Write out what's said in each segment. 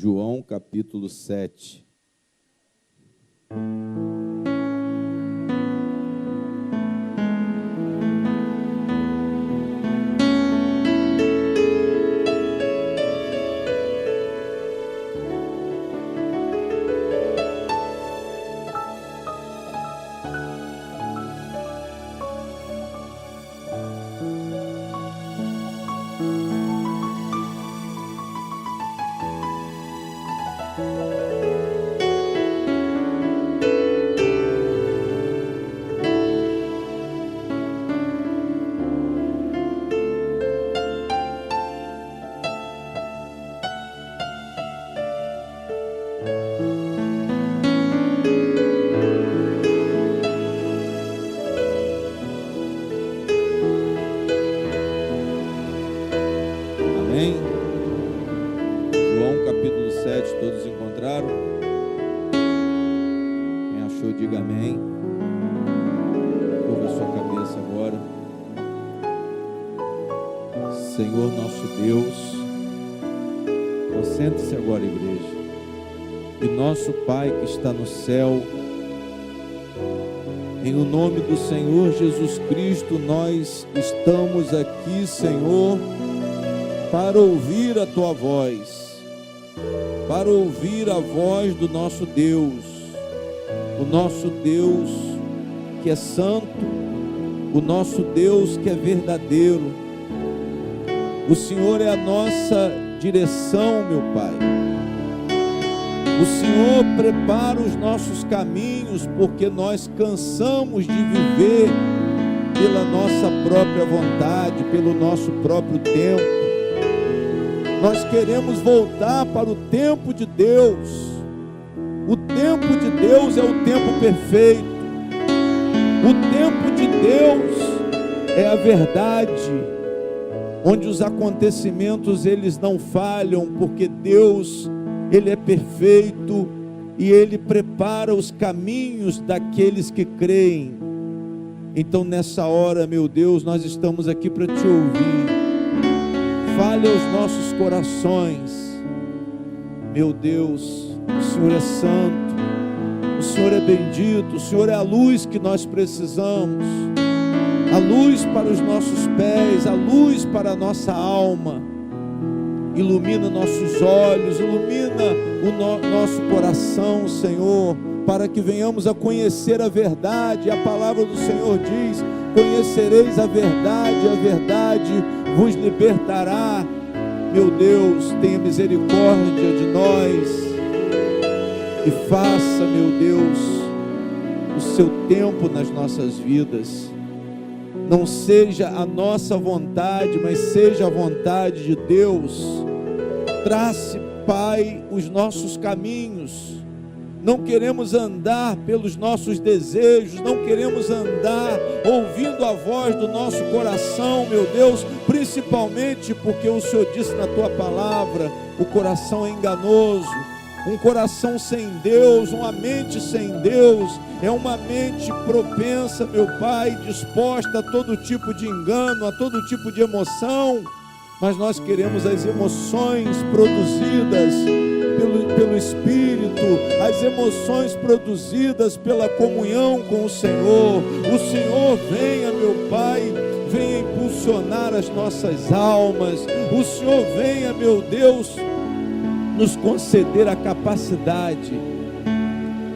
João capítulo 7. Amém? João capítulo 7, todos encontraram? Quem achou, diga amém. Curva sua cabeça agora. Senhor nosso Deus, concentre-se agora, igreja. E nosso Pai que está no céu, em o nome do Senhor Jesus Cristo, nós estamos aqui, Senhor, para ouvir a Tua voz, para ouvir a voz do nosso Deus, o nosso Deus que é santo, o nosso Deus que é verdadeiro. O Senhor é a nossa direção, meu Pai. O Senhor prepara os nossos caminhos, porque nós cansamos de viver pela nossa própria vontade, pelo nosso próprio tempo. Nós queremos voltar para o tempo de Deus. O tempo de Deus é o tempo perfeito. O tempo de Deus é a verdade, onde os acontecimentos eles não falham, porque Deus, Ele é perfeito e Ele prepara os caminhos daqueles que creem. Então nessa hora, meu Deus, nós estamos aqui para Te ouvir. Fale aos nossos corações. Meu Deus, o Senhor é santo, o Senhor é bendito, o Senhor é a luz que nós precisamos, a luz para os nossos pés, a luz para a nossa alma. Ilumina nossos olhos, ilumina o nosso coração, Senhor, para que venhamos a conhecer a verdade. A palavra do Senhor diz: conhecereis a verdade vos libertará. Meu Deus, tenha misericórdia de nós e faça, meu Deus, o seu tempo nas nossas vidas. Não seja a nossa vontade, mas seja a vontade de Deus. Trace, Pai, os nossos caminhos. Não queremos andar pelos nossos desejos, não queremos andar ouvindo a voz do nosso coração, meu Deus, principalmente porque o Senhor disse na Tua palavra: o coração é enganoso. Um coração sem Deus, uma mente sem Deus, é uma mente propensa, meu Pai, disposta a todo tipo de engano, a todo tipo de emoção. Mas nós queremos as emoções produzidas pelo Espírito, as emoções produzidas pela comunhão com o Senhor. O Senhor venha, meu Pai, venha impulsionar as nossas almas. O Senhor venha, meu Deus, nos conceder a capacidade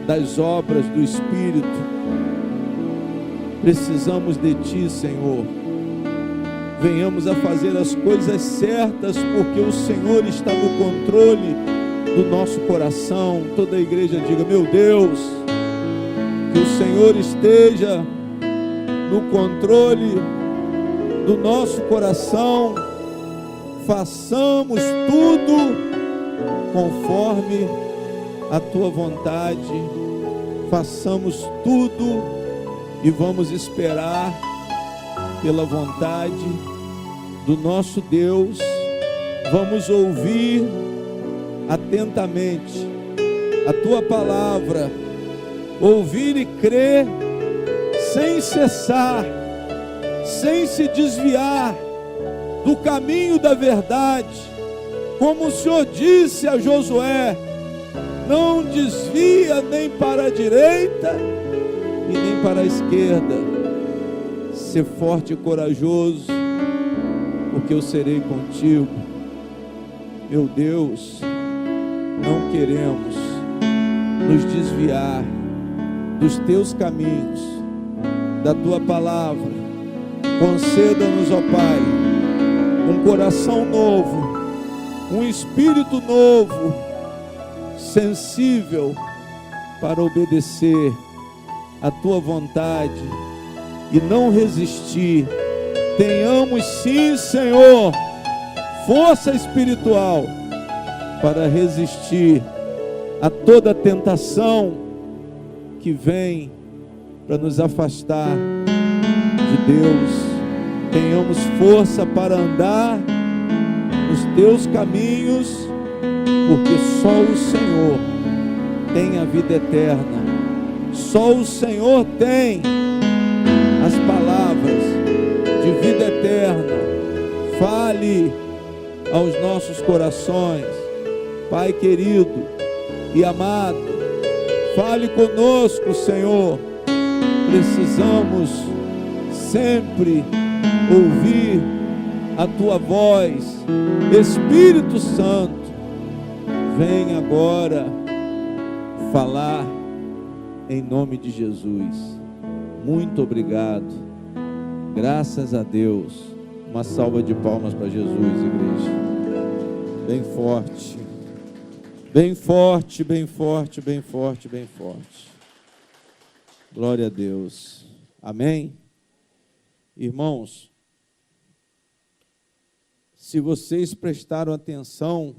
das obras do Espírito. Precisamos de Ti, Senhor. Venhamos a fazer as coisas certas, porque o Senhor está no controle do nosso coração. Toda a igreja diga: meu Deus, que o Senhor esteja no controle do nosso coração. Façamos tudo conforme a Tua vontade. Façamos tudo e vamos esperar pela vontade do nosso Deus. Vamos ouvir atentamente a Tua palavra, ouvir e crer sem cessar, sem se desviar do caminho da verdade, Como o Senhor disse a Josué, não desvia nem para a direita e nem para a esquerda. Ser forte e corajoso, porque eu serei contigo. Meu Deus, não queremos nos desviar dos teus caminhos, da tua palavra. Conceda-nos, ó Pai, um coração novo, um espírito novo, sensível para obedecer a tua vontade e não resistir. Tenhamos sim, Senhor, força espiritual para resistir a toda tentação que vem para nos afastar de Deus. Tenhamos força para andar nos teus caminhos, porque só o Senhor tem a vida eterna. Só o Senhor tem as palavras de vida eterna. Fale aos nossos corações, Pai querido e amado. Fale conosco, Senhor. Precisamos sempre ouvir a tua voz. Espírito Santo, vem agora falar em nome de Jesus. Muito obrigado. Graças a Deus. Uma salva de palmas para Jesus, igreja. Bem forte. Bem forte, bem forte, bem forte, bem forte. Glória a Deus. Amém? Irmãos, se vocês prestaram atenção,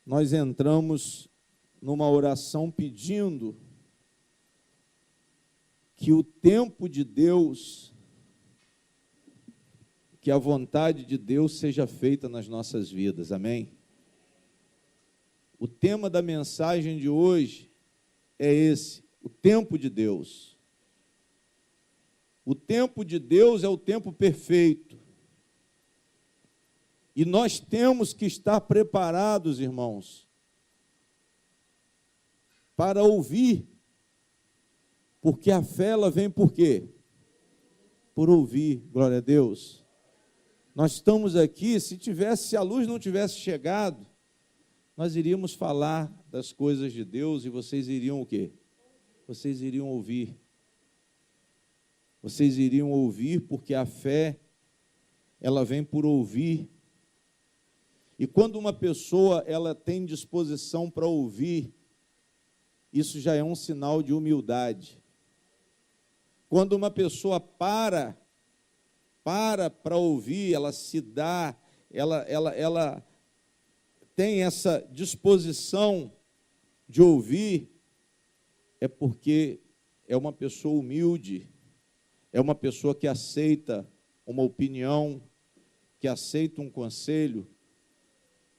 nós entramos numa oração pedindo que o tempo de Deus, que a vontade de Deus seja feita nas nossas vidas, amém? O tema da mensagem de hoje é esse, o tempo de Deus. O tempo de Deus é o tempo perfeito. E nós temos que estar preparados, irmãos, para ouvir. Porque a fé, ela vem por quê? Por ouvir, glória a Deus. Nós estamos aqui, se a luz não tivesse chegado, nós iríamos falar das coisas de Deus e vocês iriam o quê? Vocês iriam ouvir. Vocês iriam ouvir porque a fé, ela vem por ouvir. E quando uma pessoa, ela tem disposição para ouvir, isso já é um sinal de humildade. Quando uma pessoa para ouvir, ela se dá, ela tem essa disposição de ouvir, é porque é uma pessoa humilde, é uma pessoa que aceita uma opinião, que aceita um conselho,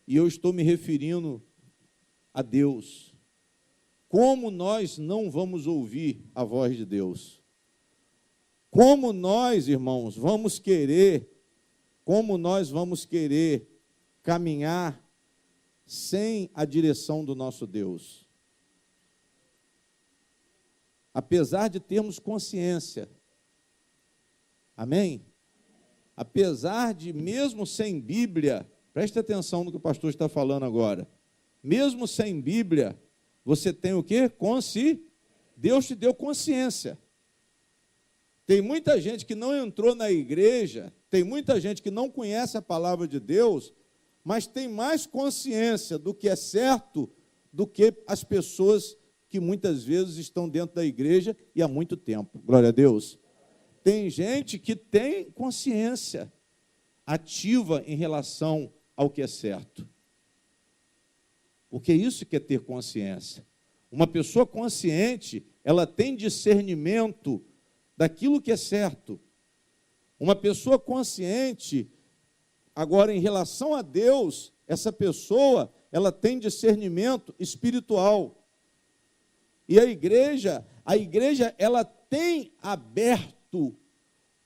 e eu estou me referindo a Deus. Como nós não vamos ouvir a voz de Deus? Como nós, irmãos, vamos querer caminhar sem a direção do nosso Deus? Apesar de termos consciência, amém? Apesar de, mesmo sem Bíblia, preste atenção no que o pastor está falando agora, mesmo sem Bíblia, você tem o quê? Deus te deu consciência. Tem muita gente que não entrou na igreja, tem muita gente que não conhece a palavra de Deus, mas tem mais consciência do que é certo do que as pessoas que muitas vezes estão dentro da igreja e há muito tempo. Glória a Deus. Tem gente que tem consciência ativa em relação ao que é certo. Porque isso que é ter consciência. Uma pessoa consciente, ela tem discernimento daquilo que é certo. Uma pessoa consciente, agora em relação a Deus, essa pessoa, ela tem discernimento espiritual. E a igreja, ela tem aberto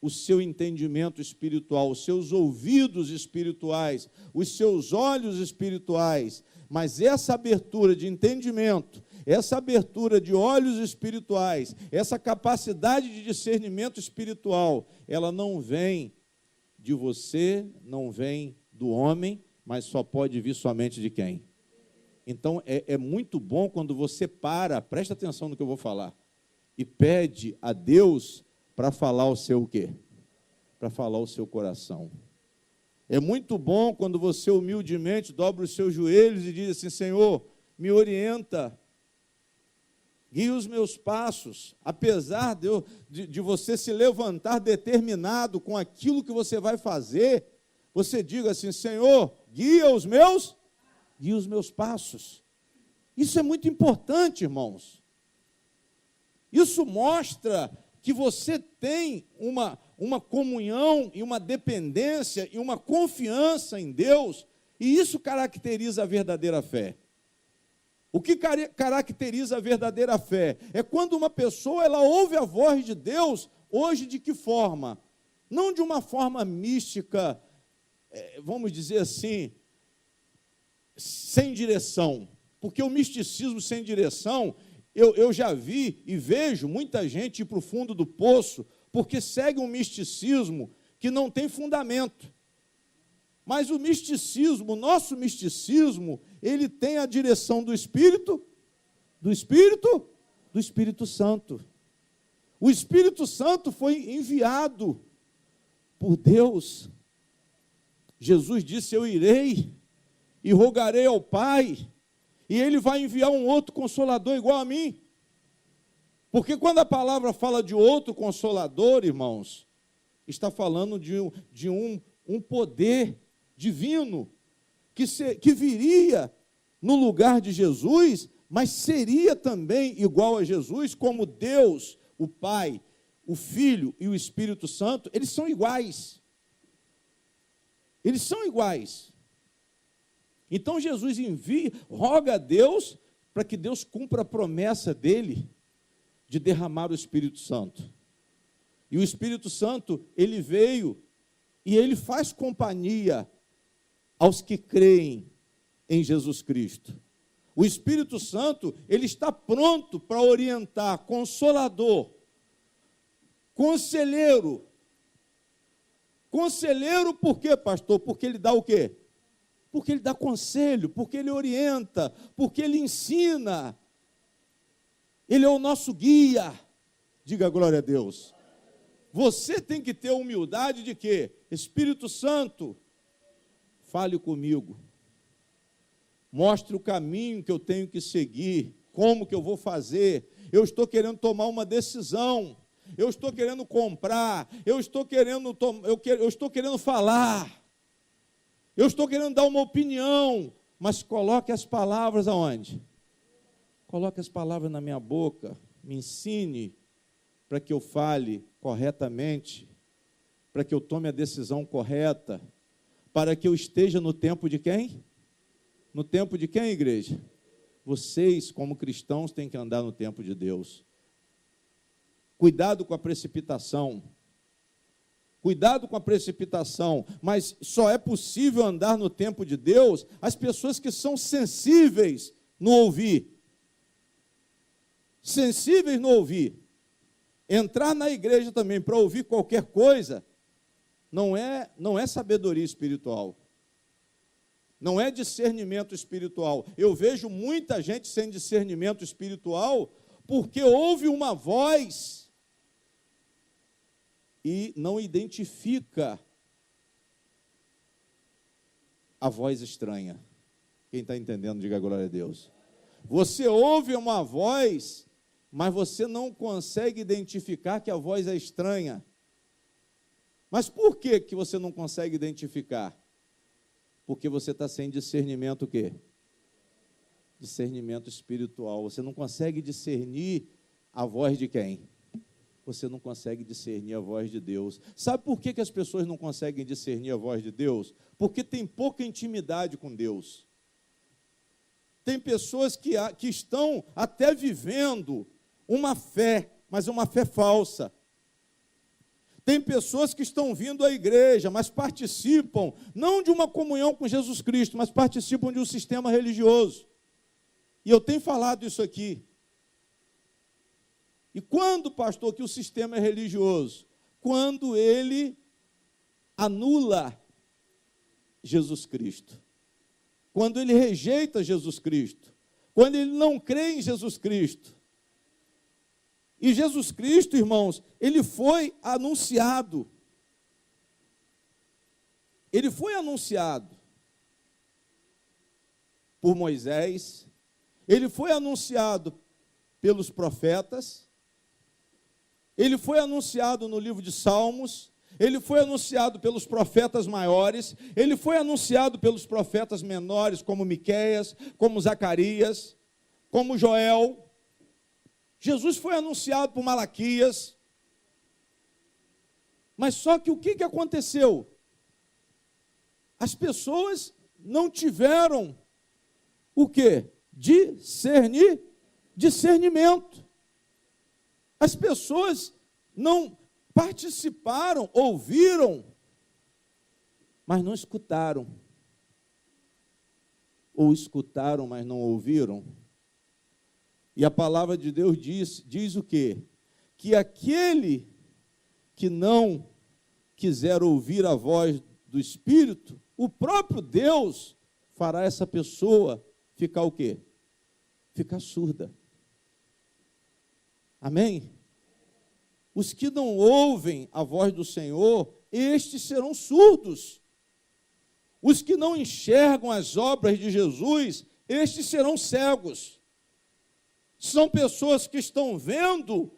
o seu entendimento espiritual, os seus ouvidos espirituais, os seus olhos espirituais. Mas essa abertura de entendimento, essa abertura de olhos espirituais, essa capacidade de discernimento espiritual, ela não vem de você, não vem do homem, mas só pode vir somente de quem? Então, é muito bom quando você presta atenção no que eu vou falar, e pede a Deus para falar o seu o quê? Para falar o seu coração. É muito bom quando você humildemente dobra os seus joelhos e diz assim: Senhor, me orienta, guia os meus passos, apesar de você se levantar determinado com aquilo que você vai fazer, você diga assim: Senhor, guia os meus passos. Isso é muito importante, irmãos. Isso mostra que você tem uma comunhão e uma dependência e uma confiança em Deus, e isso caracteriza a verdadeira fé. O que caracteriza a verdadeira fé é quando uma pessoa ela ouve a voz de Deus, hoje de que forma? Não de uma forma mística, vamos dizer assim, sem direção, porque o misticismo sem direção, eu já vi e vejo muita gente ir para o fundo do poço, porque segue um misticismo que não tem fundamento. Mas o misticismo, o nosso misticismo, ele tem a direção do Espírito Santo. O Espírito Santo foi enviado por Deus. Jesus disse: eu irei e rogarei ao Pai, e Ele vai enviar um outro Consolador igual a mim. Porque quando a palavra fala de outro Consolador, irmãos, está falando de um poder divino, que viria no lugar de Jesus, mas seria também igual a Jesus, como Deus, o Pai, o Filho e o Espírito Santo, eles são iguais. Eles são iguais. Então Jesus roga a Deus para que Deus cumpra a promessa dele de derramar o Espírito Santo. E o Espírito Santo, ele veio e ele faz companhia aos que creem em Jesus Cristo. O Espírito Santo, ele está pronto para orientar, consolador, conselheiro. Conselheiro por quê, pastor? Porque ele dá o quê? Porque ele dá conselho, porque ele orienta, porque ele ensina. Ele é o nosso guia. Diga glória a Deus. Você tem que ter humildade de quê? Espírito Santo, fale comigo. Mostre o caminho que eu tenho que seguir, como que eu vou fazer. Eu estou querendo tomar uma decisão. Eu estou querendo comprar, eu estou querendo falar. Eu estou querendo dar uma opinião, mas coloque as palavras aonde? Coloque as palavras na minha boca, me ensine para que eu fale corretamente, para que eu tome a decisão correta, para que eu esteja no tempo de quem? No tempo de quem, igreja? Vocês, como cristãos, têm que andar no tempo de Deus. Cuidado com a precipitação. Cuidado com a precipitação, mas só é possível andar no tempo de Deus as pessoas que são sensíveis no ouvir. Sensíveis no ouvir. Entrar na igreja também para ouvir qualquer coisa não é sabedoria espiritual. Não é discernimento espiritual. Eu vejo muita gente sem discernimento espiritual porque ouve uma voz e não identifica a voz estranha. Quem está entendendo, diga glória a Deus. Você ouve uma voz, mas você não consegue identificar que a voz é estranha. Mas por que você não consegue identificar? Porque você está sem discernimento o quê? Discernimento espiritual. Você não consegue discernir a voz de quem? Você não consegue discernir a voz de Deus. Sabe por que as pessoas não conseguem discernir a voz de Deus? Porque tem pouca intimidade com Deus. Tem pessoas que estão até vivendo uma fé, mas uma fé falsa. Tem pessoas que estão vindo à igreja, mas participam, não de uma comunhão com Jesus Cristo, mas participam de um sistema religioso. E eu tenho falado isso aqui. E quando, pastor, que o sistema é religioso? Quando ele anula Jesus Cristo. Quando ele rejeita Jesus Cristo. Quando ele não crê em Jesus Cristo. E Jesus Cristo, irmãos, ele foi anunciado. Ele foi anunciado por Moisés, ele foi anunciado pelos profetas, ele foi anunciado no livro de Salmos, ele foi anunciado pelos profetas maiores, ele foi anunciado pelos profetas menores, como Miqueias, como Zacarias, como Joel. Jesus foi anunciado por Malaquias. Mas só que o que aconteceu? As pessoas não tiveram o quê? Discernimento. As pessoas não participaram, ouviram, mas não escutaram. Ou escutaram, mas não ouviram. E a palavra de Deus diz o quê? Que aquele que não quiser ouvir a voz do Espírito, o próprio Deus fará essa pessoa ficar o quê? Ficar surda. Amém? Os que não ouvem a voz do Senhor, estes serão surdos. Os que não enxergam as obras de Jesus, estes serão cegos. São pessoas que estão vendo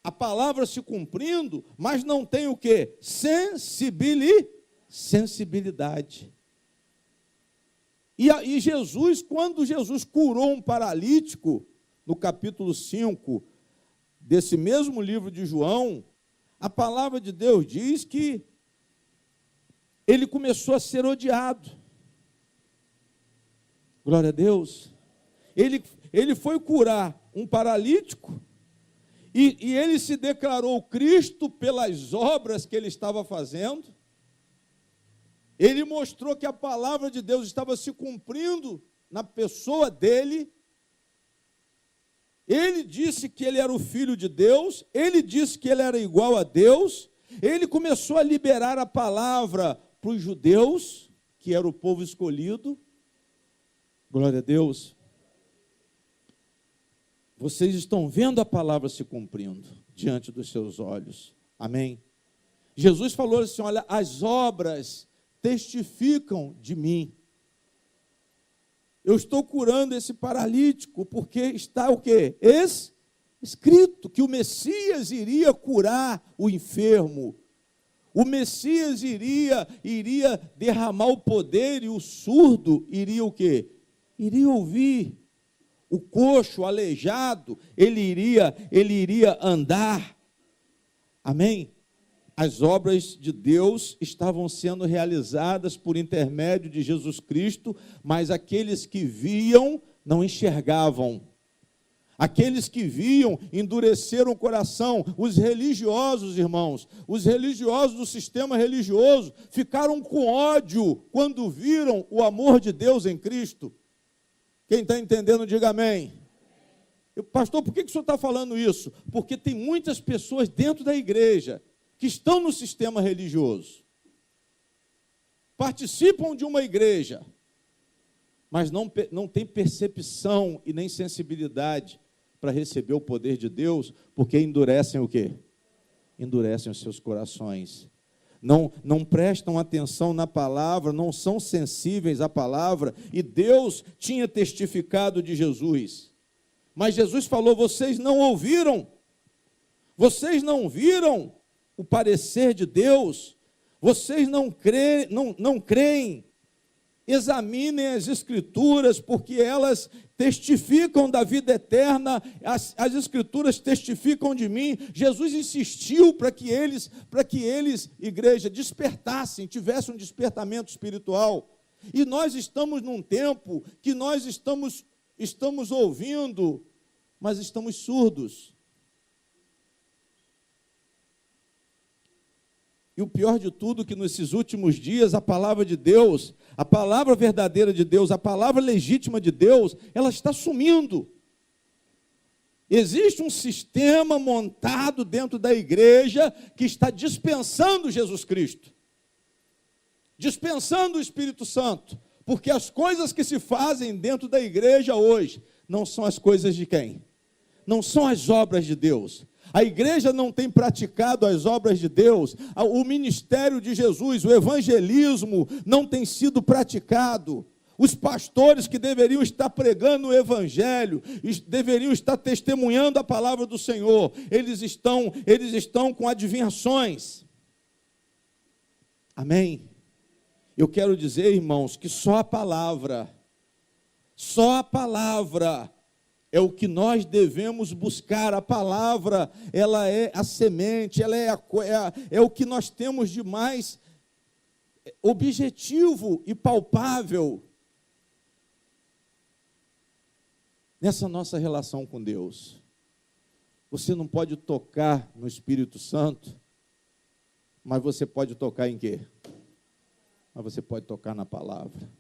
a palavra se cumprindo, mas não têm o quê? Sensibilidade. E Jesus, quando Jesus curou um paralítico, no capítulo 5 desse mesmo livro de João, a palavra de Deus diz que ele começou a ser odiado. Glória a Deus. Ele foi curar um paralítico e ele se declarou Cristo pelas obras que ele estava fazendo. Ele mostrou que a palavra de Deus estava se cumprindo na pessoa dele. Ele disse que ele era o Filho de Deus, ele disse que ele era igual a Deus. Ele começou a liberar a palavra para os judeus, que era o povo escolhido. Glória a Deus. Vocês estão vendo a palavra se cumprindo diante dos seus olhos. Amém? Jesus falou assim, olha, as obras testificam de mim. Eu estou curando esse paralítico porque está o quê? Escrito que o Messias iria curar o enfermo. O Messias iria derramar o poder e o surdo iria o quê? Iria ouvir. O coxo, o aleijado, ele iria andar. Amém? As obras de Deus estavam sendo realizadas por intermédio de Jesus Cristo, mas aqueles que viam não enxergavam. Aqueles que viam endureceram o coração. Os religiosos, irmãos, os religiosos do sistema religioso ficaram com ódio quando viram o amor de Deus em Cristo. Quem está entendendo, diga amém. Pastor, por que o senhor está falando isso? Porque tem muitas pessoas dentro da igreja que estão no sistema religioso, participam de uma igreja, mas não tem percepção e nem sensibilidade para receber o poder de Deus, porque endurecem o quê? Endurecem os seus corações. Não prestam atenção na palavra, não são sensíveis à palavra, e Deus tinha testificado de Jesus. Mas Jesus falou, vocês não ouviram, vocês não viram o parecer de Deus, vocês não creem. Examinem as Escrituras, porque elas testificam da vida eterna, as Escrituras testificam de mim. Jesus insistiu para que eles, igreja, despertassem, tivessem um despertamento espiritual. E nós estamos num tempo que nós estamos ouvindo, mas estamos surdos. E o pior de tudo, que nesses últimos dias, a palavra de Deus, a palavra verdadeira de Deus, a palavra legítima de Deus, ela está sumindo. Existe um sistema montado dentro da igreja que está dispensando Jesus Cristo, dispensando o Espírito Santo, porque as coisas que se fazem dentro da igreja hoje não são as coisas de quem? Não são as obras de Deus. A igreja não tem praticado as obras de Deus, o ministério de Jesus, o evangelismo não tem sido praticado. Os pastores que deveriam estar pregando o evangelho, deveriam estar testemunhando a palavra do Senhor, eles estão com adivinhações. Amém? Eu quero dizer, irmãos, que só a palavra é o que nós devemos buscar. A palavra, ela é a semente, ela é o que nós temos de mais objetivo e palpável nessa nossa relação com Deus. Você não pode tocar no Espírito Santo, mas você pode tocar em quê? Mas você pode tocar na palavra.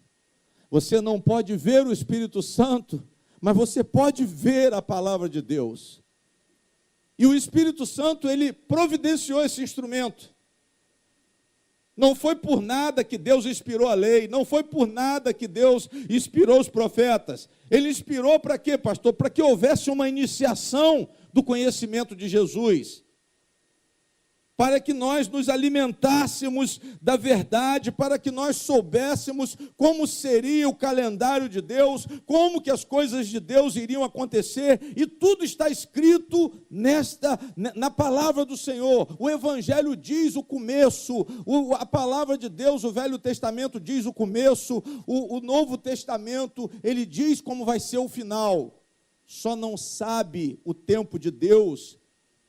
Você não pode ver o Espírito Santo, mas você pode ver a palavra de Deus. E o Espírito Santo, ele providenciou esse instrumento. Não foi por nada que Deus inspirou a lei, não foi por nada que Deus inspirou os profetas. Ele inspirou para quê, pastor? Para que houvesse uma iniciação do conhecimento de Jesus, para que nós nos alimentássemos da verdade, para que nós soubéssemos como seria o calendário de Deus, como que as coisas de Deus iriam acontecer, e tudo está escrito na palavra do Senhor. O Evangelho diz o começo, a palavra de Deus, o Velho Testamento diz o começo, o Novo Testamento, ele diz como vai ser o final. Só não sabe o tempo de Deus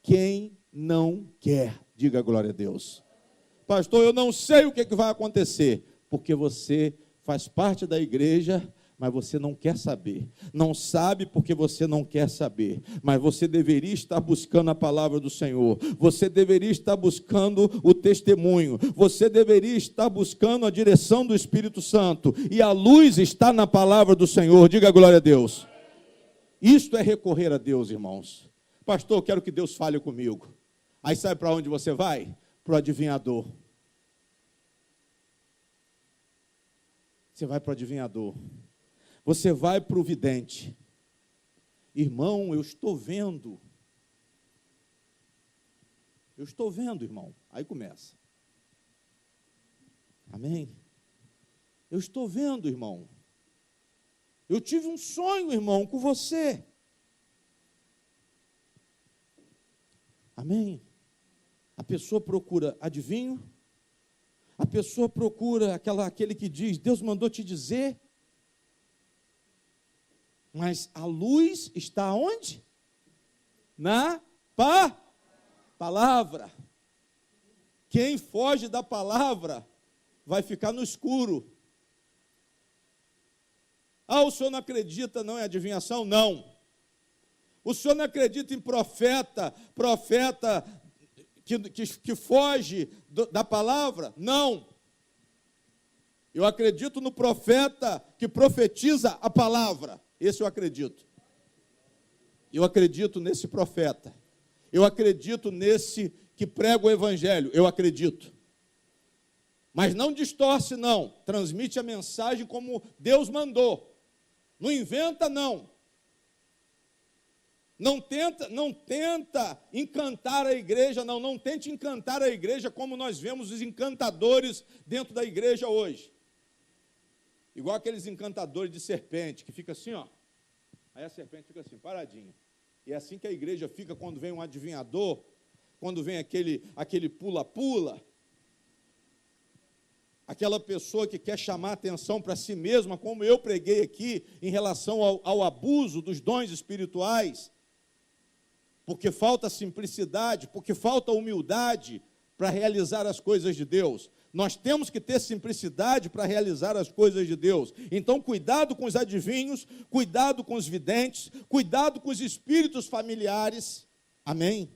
quem não quer. Diga glória a Deus. Pastor, eu não sei o que vai acontecer, porque você faz parte da igreja, mas você não quer saber. Não sabe porque você não quer saber, mas você deveria estar buscando a palavra do Senhor. Você deveria estar buscando o testemunho. Você deveria estar buscando a direção do Espírito Santo. E a luz está na palavra do Senhor. Diga glória a Deus. Isto é recorrer a Deus, irmãos. Pastor, eu quero que Deus fale comigo. Aí sabe para onde você vai? Para o adivinhador. Você vai para o adivinhador. Você vai para o vidente. Irmão, eu estou vendo. Eu estou vendo, irmão. Aí começa. Amém? Eu estou vendo, irmão. Eu tive um sonho, irmão, com você. Amém? A pessoa procura adivinho, a pessoa procura aquele que diz, Deus mandou te dizer, mas a luz está onde? Na palavra. Quem foge da palavra vai ficar no escuro. Ah, o senhor não acredita não em adivinhação? Não. O senhor não acredita em profeta que foge da palavra? Não. Eu acredito no profeta que profetiza a palavra. Esse eu acredito. Eu acredito nesse profeta. Eu acredito nesse que prega o evangelho. Eu acredito. Mas não distorce, não. Transmite a mensagem como Deus mandou. Não inventa, não. Não tenta encantar a igreja, não tente encantar a igreja como nós vemos os encantadores dentro da igreja hoje. Igual aqueles encantadores de serpente, que fica assim, ó. Aí a serpente fica assim, paradinha. E é assim que a igreja fica quando vem um adivinhador, quando vem aquele pula-pula, aquela pessoa que quer chamar atenção para si mesma, como eu preguei aqui, em relação ao abuso dos dons espirituais, porque falta simplicidade, porque falta humildade para realizar as coisas de Deus. Nós temos que ter simplicidade para realizar as coisas de Deus. Então, cuidado com os adivinhos, cuidado com os videntes, cuidado com os espíritos familiares. Amém?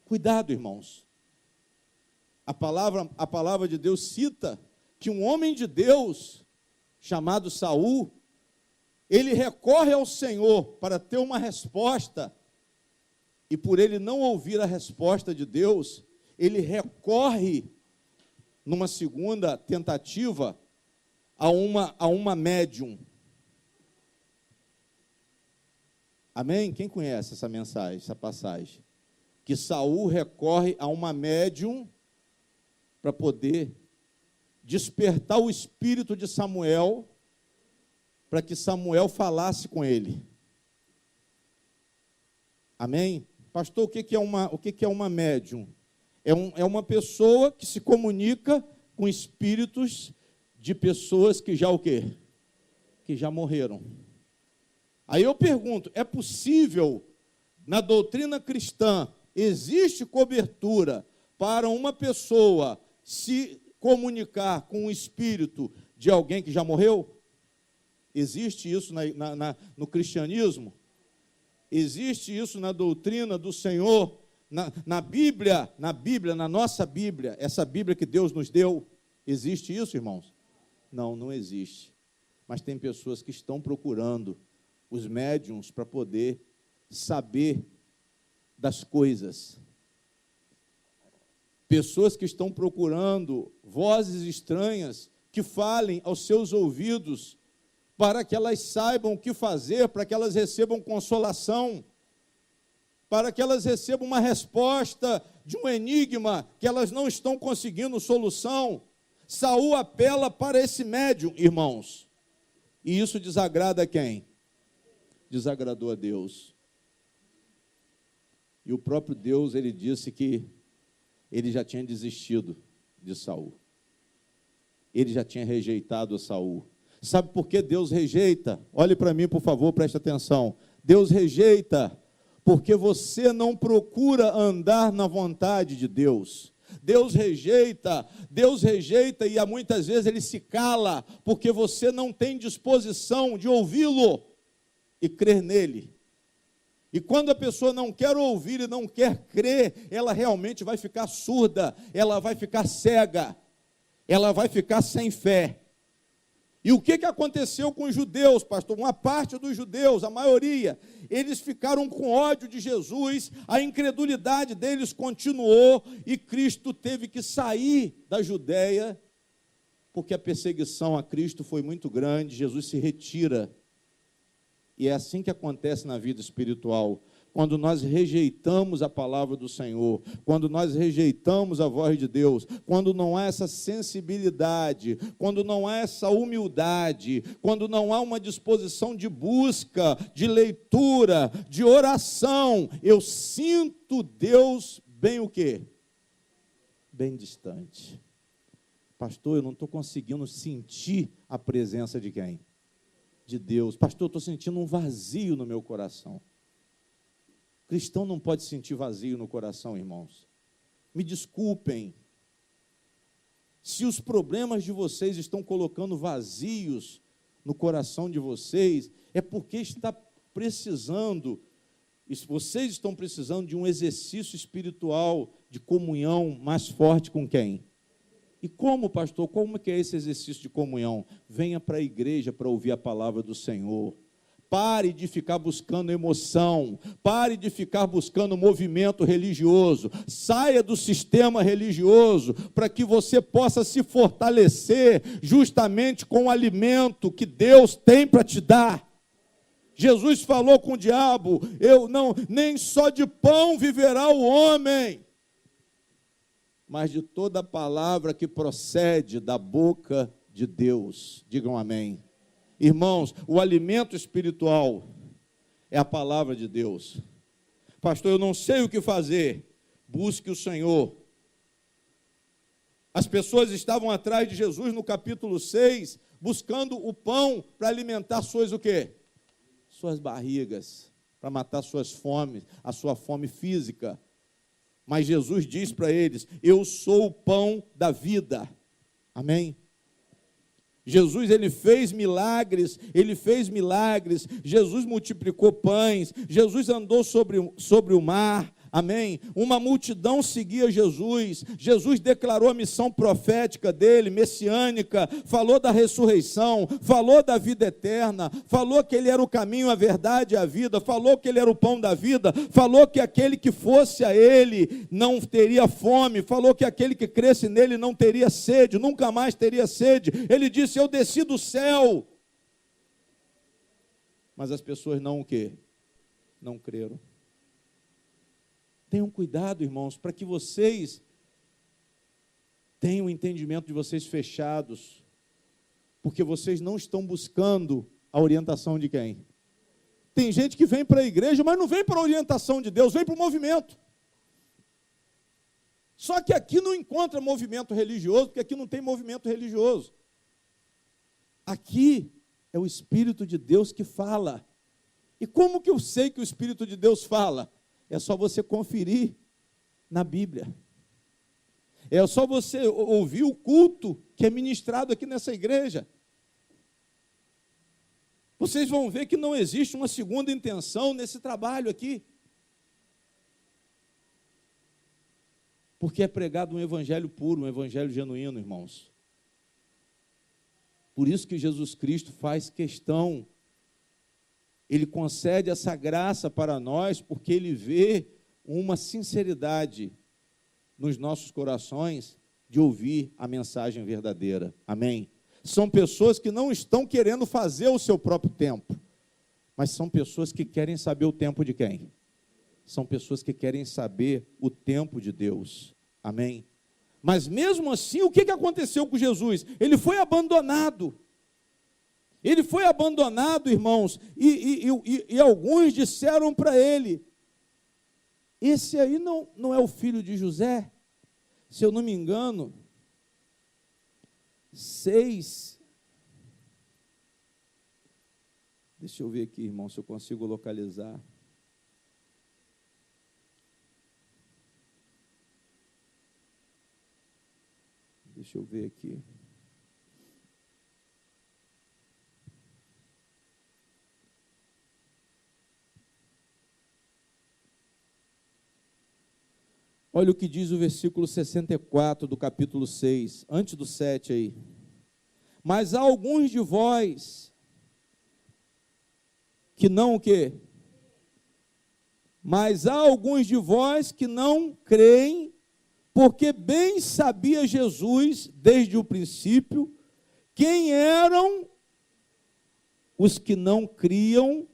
Cuidado, irmãos. A palavra de Deus cita que um homem de Deus, chamado Saul, ele recorre ao Senhor para ter uma resposta, e por ele não ouvir a resposta de Deus, ele recorre, numa segunda tentativa, a uma médium. Amém? Quem conhece essa mensagem, essa passagem? Que Saul recorre a uma médium para poder despertar o espírito de Samuel, para que Samuel falasse com ele. Amém? Pastor, o que é uma médium? É uma pessoa que se comunica com espíritos de pessoas que já o quê? Que já morreram. Aí eu pergunto, é possível, na doutrina cristã, existe cobertura para uma pessoa se comunicar com o espírito de alguém que já morreu? Existe isso no cristianismo? Existe isso na doutrina do Senhor? Na Bíblia, na nossa Bíblia, essa Bíblia que Deus nos deu, existe isso, irmãos? Não, não existe. Mas tem pessoas que estão procurando os médiuns para poder saber das coisas. Pessoas que estão procurando vozes estranhas que falem aos seus ouvidos para que elas saibam o que fazer, para que elas recebam consolação, para que elas recebam uma resposta de um enigma que elas não estão conseguindo solução. Saul apela para esse médium, irmãos. E isso desagrada a quem? Desagradou a Deus. E o próprio Deus, ele disse que ele já tinha desistido de Saul. Ele já tinha rejeitado a Saul. Sabe por que Deus rejeita? Olhe para mim, por favor, preste atenção. Deus rejeita porque você não procura andar na vontade de Deus. Deus rejeita e muitas vezes ele se cala porque você não tem disposição de ouvi-lo e crer nele. E quando a pessoa não quer ouvir e não quer crer, ela realmente vai ficar surda, ela vai ficar cega, ela vai ficar sem fé. E o que aconteceu com os judeus, pastor? Uma parte dos judeus, a maioria, eles ficaram com ódio de Jesus, a incredulidade deles continuou, e Cristo teve que sair da Judéia, porque a perseguição a Cristo foi muito grande, Jesus se retira. E é assim que acontece na vida espiritual. Quando nós rejeitamos a palavra do Senhor, quando nós rejeitamos a voz de Deus, quando não há essa sensibilidade, quando não há essa humildade, quando não há uma disposição de busca, de leitura, de oração, eu sinto Deus bem o quê? Bem distante. Pastor, eu não estou conseguindo sentir a presença de quem? De Deus. Pastor, eu estou sentindo um vazio no meu coração. Cristão não pode sentir vazio no coração, irmãos. Me desculpem. Se os problemas de vocês estão colocando vazios no coração de vocês, é porque está precisando, vocês estão precisando de um exercício espiritual, de comunhão mais forte com quem? E como, pastor, como que é esse exercício de comunhão? Venha para a igreja para ouvir a palavra do Senhor. Pare de ficar buscando emoção, pare de ficar buscando movimento religioso, saia do sistema religioso para que você possa se fortalecer justamente com o alimento que Deus tem para te dar. Jesus falou com o diabo, nem só de pão viverá o homem, mas de toda palavra que procede da boca de Deus. Digam amém. Irmãos, o alimento espiritual é a palavra de Deus. Pastor, eu não sei o que fazer. Busque o Senhor. As pessoas estavam atrás de Jesus no capítulo 6, buscando o pão para alimentar suas o quê? Suas barrigas, para matar suas fomes, a sua fome física. Mas Jesus diz para eles, eu sou o pão da vida. Amém? Jesus, ele fez milagres, Jesus multiplicou pães, Jesus andou sobre o mar, Amém? Uma multidão seguia Jesus. Jesus declarou a missão profética dele, messiânica, falou da ressurreição, falou da vida eterna, falou que ele era o caminho, a verdade e a vida, falou que ele era o pão da vida, falou que aquele que fosse a ele não teria fome, falou que aquele que cresce nele não teria sede, nunca mais teria sede. Ele disse: eu desci do céu. Mas as pessoas não o quê? Não creram. Tenham cuidado, irmãos, para que vocês tenham o entendimento de vocês fechados, porque vocês não estão buscando a orientação de quem? Tem gente que vem para a igreja, mas não vem para a orientação de Deus, vem para o movimento. Só que aqui não encontra movimento religioso, porque aqui não tem movimento religioso. Aqui é o Espírito de Deus que fala. E como que eu sei que o Espírito de Deus fala? É só você conferir na Bíblia. É só você ouvir o culto que é ministrado aqui nessa igreja. Vocês vão ver que não existe uma segunda intenção nesse trabalho aqui. Porque é pregado um evangelho puro, um evangelho genuíno, irmãos. Por isso que Jesus Cristo faz questão. Ele concede essa graça para nós, porque Ele vê uma sinceridade nos nossos corações de ouvir a mensagem verdadeira. Amém? São pessoas que não estão querendo fazer o seu próprio tempo, mas são pessoas que querem saber o tempo de quem? São pessoas que querem saber o tempo de Deus. Amém? Mas mesmo assim, o que aconteceu com Jesus? Ele foi abandonado. Ele foi abandonado, irmãos, e alguns disseram para ele: esse aí não é o filho de José? Se eu não me engano, 6. Deixa eu ver aqui, irmão, se eu consigo localizar. Deixa eu ver aqui. Olha o que diz o versículo 64 do capítulo 6, antes do 7 aí. Mas há alguns de vós que não o quê? Mas há alguns de vós que não creem, porque bem sabia Jesus, desde o princípio, quem eram os que não criam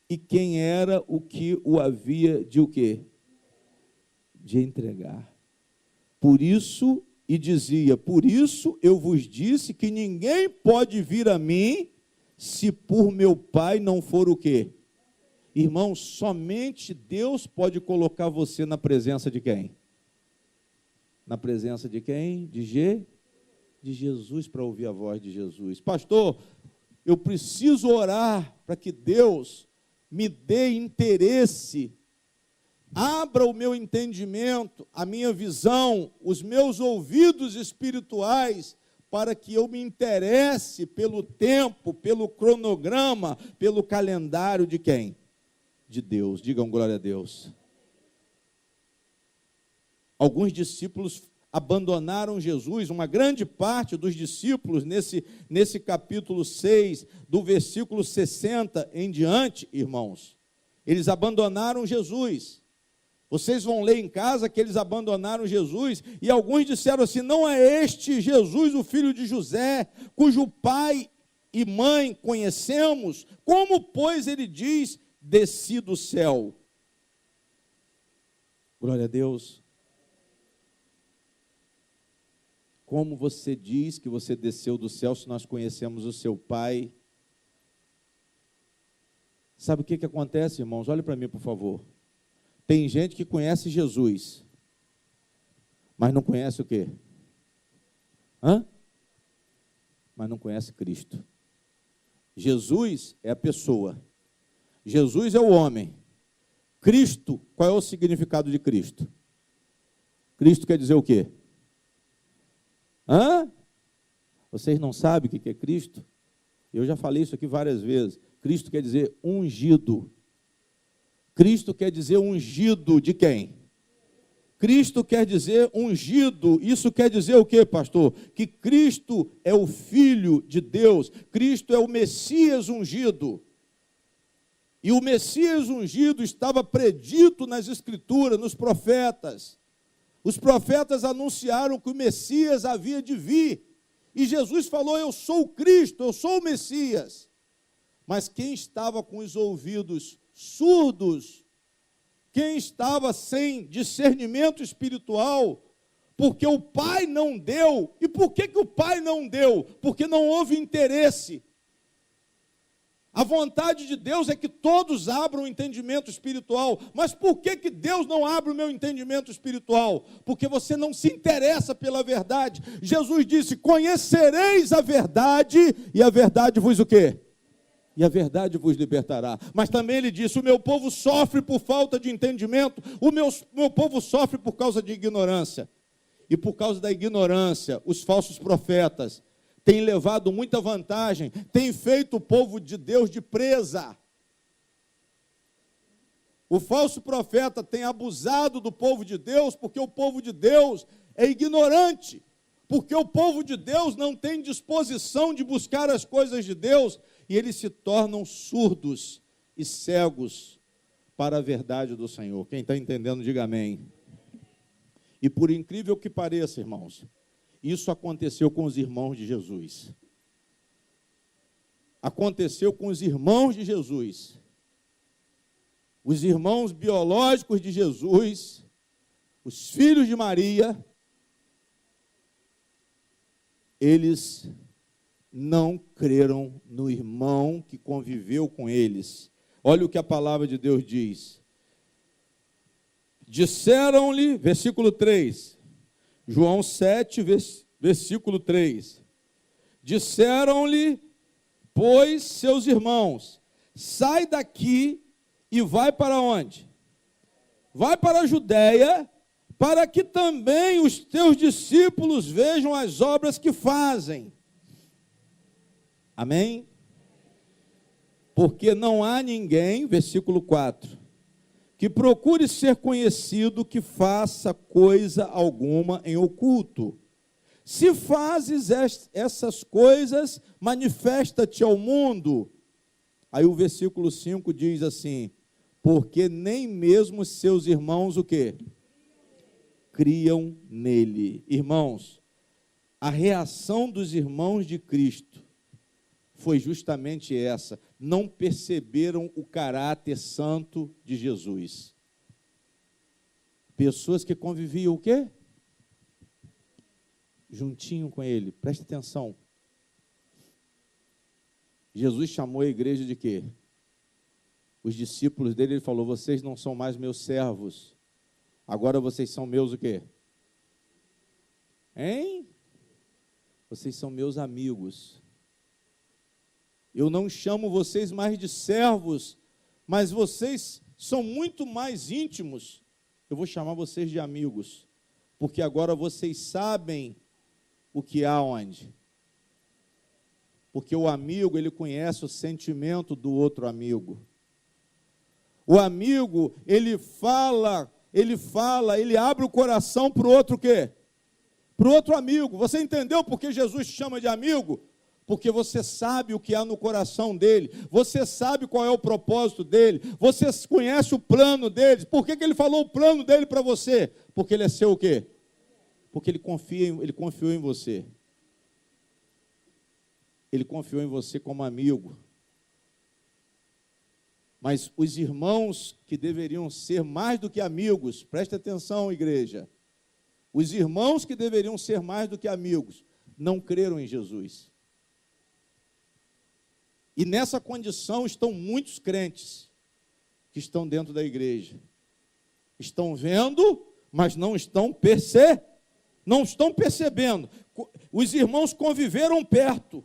e quem era o que o havia de o quê? De entregar. Por isso, e dizia, por isso eu vos disse que ninguém pode vir a mim, se por meu Pai não for o quê? Irmão, somente Deus pode colocar você na presença de quem? Na presença de quem? De Jesus, para ouvir a voz de Jesus. Pastor, eu preciso orar para que Deus me dê interesse, abra o meu entendimento, a minha visão, os meus ouvidos espirituais, para que eu me interesse pelo tempo, pelo cronograma, pelo calendário de quem? De Deus. Digam glória a Deus. Alguns discípulos abandonaram Jesus, uma grande parte dos discípulos, nesse capítulo 6, do versículo 60 em diante, irmãos, eles abandonaram Jesus. Vocês vão ler em casa que eles abandonaram Jesus, e alguns disseram assim: não é este Jesus, o filho de José, cujo pai e mãe conhecemos? Como, pois, ele diz, desci do céu? Glória a Deus. Como você diz que você desceu do céu se nós conhecemos o seu pai? Sabe o que acontece, irmãos? Olha para mim, por favor. Tem gente que conhece Jesus, mas não conhece o quê? Mas não conhece Cristo. Jesus é a pessoa. Jesus é o homem. Cristo, qual é o significado de Cristo? Cristo quer dizer o quê? Vocês não sabem o que é Cristo? Eu já falei isso aqui várias vezes. Cristo quer dizer ungido. Cristo quer dizer ungido de quem? Cristo quer dizer ungido. Isso quer dizer o quê, pastor? Que Cristo é o Filho de Deus. Cristo é o Messias ungido. E o Messias ungido estava predito nas Escrituras, nos profetas. Os profetas anunciaram que o Messias havia de vir. E Jesus falou: eu sou o Cristo, eu sou o Messias. Mas quem estava com os ouvidos surdos, quem estava sem discernimento espiritual, porque o Pai não deu. E por que o Pai não deu? Porque não houve interesse. A vontade de Deus é que todos abram o entendimento espiritual. Mas por que Deus não abre o meu entendimento espiritual? Porque você não se interessa pela verdade. Jesus disse: conhecereis a verdade, e a verdade vos o quê? E a verdade vos libertará. Mas também ele disse: o meu povo sofre por falta de entendimento, o meu povo sofre por causa de ignorância. E por causa da ignorância, os falsos profetas têm levado muita vantagem, têm feito o povo de Deus de presa. O falso profeta tem abusado do povo de Deus, porque o povo de Deus é ignorante, porque o povo de Deus não tem disposição de buscar as coisas de Deus, e eles se tornam surdos e cegos para a verdade do Senhor. Quem está entendendo, diga amém. E por incrível que pareça, irmãos, isso aconteceu com os irmãos de Jesus. Aconteceu com os irmãos de Jesus. Os irmãos biológicos de Jesus, os filhos de Maria, eles não creram no irmão que conviveu com eles. Olha o que a palavra de Deus diz. Disseram-lhe, versículo 3, João 7, versículo 3. Disseram-lhe, pois, seus irmãos: sai daqui e vai para onde? Vai para a Judéia, para que também os teus discípulos vejam as obras que fazem. Amém? Porque não há ninguém, versículo 4, que procure ser conhecido, que faça coisa alguma em oculto. Se fazes essas coisas, manifesta-te ao mundo. Aí o versículo 5 diz assim: porque nem mesmo seus irmãos o quê? Criam nele. Irmãos, a reação dos irmãos de Cristo foi justamente essa: não perceberam o caráter santo de Jesus. Pessoas que conviviam o quê? Juntinho com ele. Preste atenção. Jesus chamou a igreja de quê? Os discípulos dele, ele falou: vocês não são mais meus servos, agora vocês são meus o quê? Hein? Vocês são meus amigos. Eu não chamo vocês mais de servos, mas vocês são muito mais íntimos. Eu vou chamar vocês de amigos, porque agora vocês sabem o que há onde. Porque o amigo, ele conhece o sentimento do outro amigo. O amigo, ele abre o coração para o outro quê? Para o outro amigo. Você entendeu por que Jesus te chama de amigo? Porque você sabe o que há no coração dele, você sabe qual é o propósito dele, você conhece o plano dele. Por que ele falou o plano dele para você? Porque ele é seu o quê? Porque ele confiou em você. Ele confiou em você como amigo. Mas os irmãos que deveriam ser mais do que amigos, preste atenção, igreja, os irmãos que deveriam ser mais do que amigos, não creram em Jesus. E nessa condição estão muitos crentes que estão dentro da igreja. Estão vendo, mas não estão percebendo. Os irmãos conviveram perto,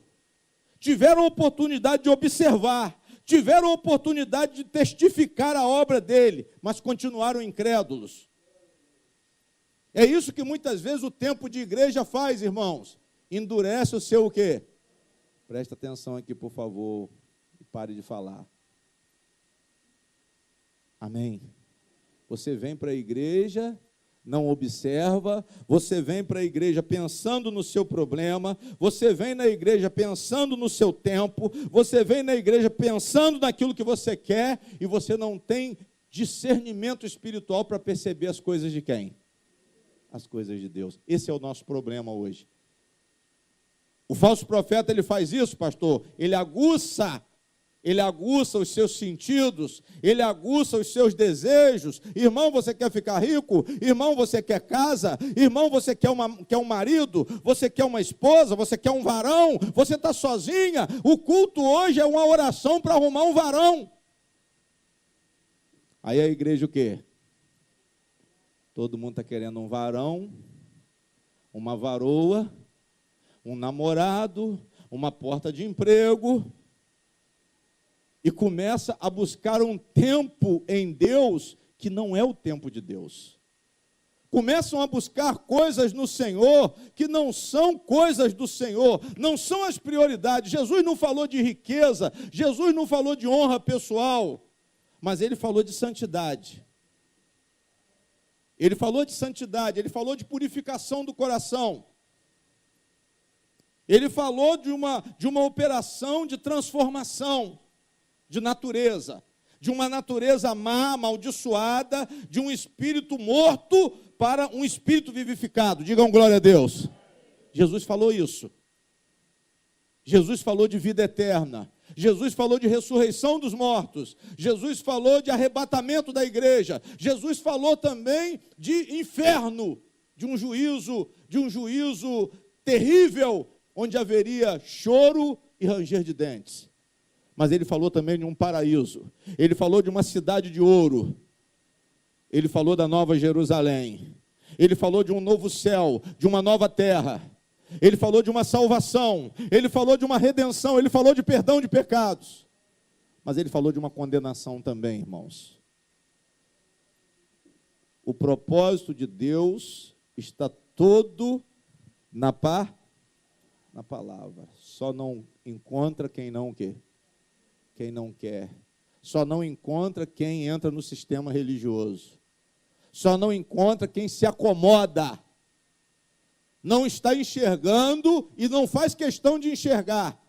tiveram a oportunidade de observar, tiveram a oportunidade de testificar a obra dele, mas continuaram incrédulos. É isso que muitas vezes o tempo de igreja faz, irmãos. Endurece o seu o quê? Presta atenção aqui, por favor, e pare de falar. Amém. Você vem para a igreja, não observa, você vem para a igreja pensando no seu problema, você vem na igreja pensando no seu tempo, você vem na igreja pensando naquilo que você quer, e você não tem discernimento espiritual para perceber as coisas de quem? As coisas de Deus. Esse é o nosso problema hoje. O falso profeta, ele faz isso, pastor, ele aguça os seus sentidos, ele aguça os seus desejos. Irmão, você quer ficar rico? Irmão, você quer casa? Irmão, você quer um marido? Você quer uma esposa? Você quer um varão? Você está sozinha? O culto hoje é uma oração para arrumar um varão. Aí a igreja o quê? Todo mundo está querendo um varão, uma varoa, um namorado, uma porta de emprego, e começa a buscar um tempo em Deus que não é o tempo de Deus. Começam a buscar coisas no Senhor que não são coisas do Senhor, não são as prioridades. Jesus não falou de riqueza, Jesus não falou de honra pessoal, mas ele falou de santidade. Ele falou de santidade, ele falou de purificação do coração. Ele falou de uma operação de transformação de natureza, de uma natureza má, amaldiçoada, de um espírito morto para um espírito vivificado. Digam glória a Deus. Jesus falou isso. Jesus falou de vida eterna. Jesus falou de ressurreição dos mortos. Jesus falou de arrebatamento da igreja. Jesus falou também de inferno, de um juízo terrível, onde haveria choro e ranger de dentes. Mas ele falou também de um paraíso. Ele falou de uma cidade de ouro. Ele falou da nova Jerusalém. Ele falou de um novo céu, de uma nova terra. Ele falou de uma salvação. Ele falou de uma redenção. Ele falou de perdão de pecados. Mas ele falou de uma condenação também, irmãos. O propósito de Deus está todo na palavra. Só não encontra quem não quer. Quem não quer. Só não encontra quem entra no sistema religioso. Só não encontra quem se acomoda. Não está enxergando e não faz questão de enxergar.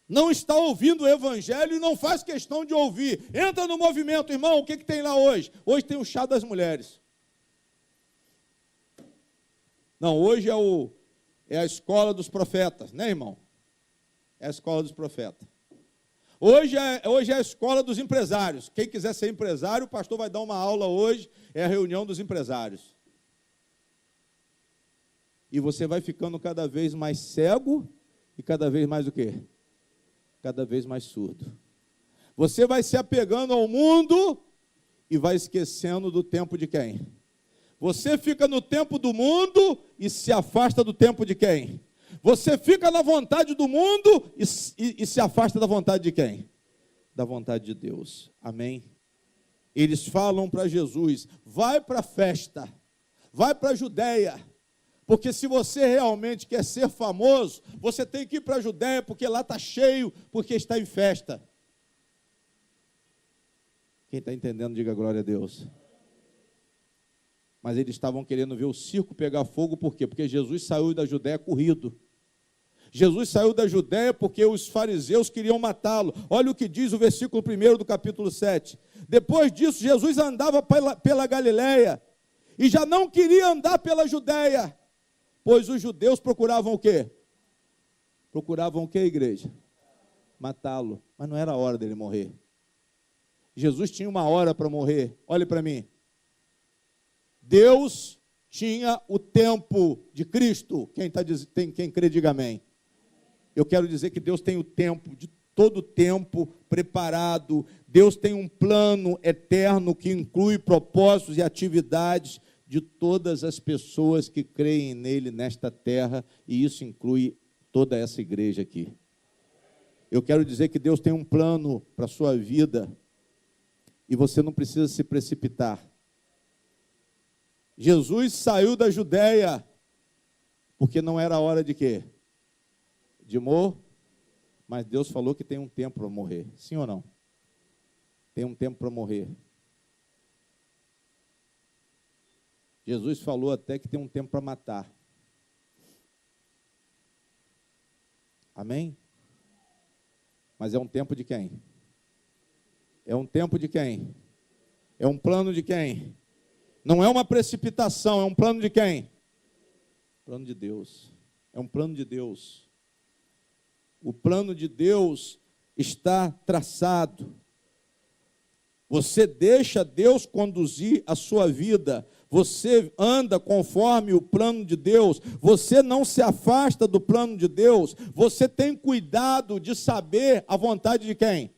Não está ouvindo o evangelho e não faz questão de ouvir. Entra no movimento, irmão, o que tem lá hoje? Hoje tem o chá das mulheres. Não, hoje é a escola dos profetas, né, irmão? É a escola dos profetas. Hoje é a escola dos empresários. Quem quiser ser empresário, o pastor vai dar uma aula hoje, é a reunião dos empresários. E você vai ficando cada vez mais cego e cada vez mais o quê? Cada vez mais surdo. Você vai se apegando ao mundo e vai esquecendo do tempo de quem? Você fica no tempo do mundo e se afasta do tempo de quem? Você fica na vontade do mundo e se afasta da vontade de quem? Da vontade de Deus. Amém? Eles falam para Jesus, vai para a festa, vai para a Judéia, porque se você realmente quer ser famoso, você tem que ir para a Judéia, porque lá está cheio, porque está em festa. Quem está entendendo, diga glória a Deus. Mas eles estavam querendo ver o circo pegar fogo, por quê? Porque Jesus saiu da Judéia corrido. Jesus saiu da Judéia porque os fariseus queriam matá-lo. Olha o que diz o versículo 1 do capítulo 7. Depois disso, Jesus andava pela Galileia e já não queria andar pela Judéia, pois os judeus procuravam o quê? Procuravam o quê, igreja? Matá-lo. Mas não era a hora dele morrer. Jesus tinha uma hora para morrer. Olhe para mim. Deus tinha o tempo de Cristo. Quem crê, diga amém. Eu quero dizer que Deus tem o tempo, de todo o tempo preparado. Deus tem um plano eterno que inclui propósitos e atividades de todas as pessoas que creem nele nesta terra, e isso inclui toda essa igreja aqui. Eu quero dizer que Deus tem um plano para a sua vida, e você não precisa se precipitar. Jesus saiu da Judéia, porque não era a hora de quê? De morrer, mas Deus falou que tem um tempo para morrer, sim ou não? Tem um tempo para morrer. Jesus falou até que tem um tempo para matar. Amém? Mas é um tempo de quem? É um tempo de quem? É um plano de quem? Não é uma precipitação, é um plano de quem? Plano de Deus. É um plano de Deus. O plano de Deus está traçado. Você deixa Deus conduzir a sua vida. Você anda conforme o plano de Deus. Você não se afasta do plano de Deus. Você tem cuidado de saber a vontade de quem?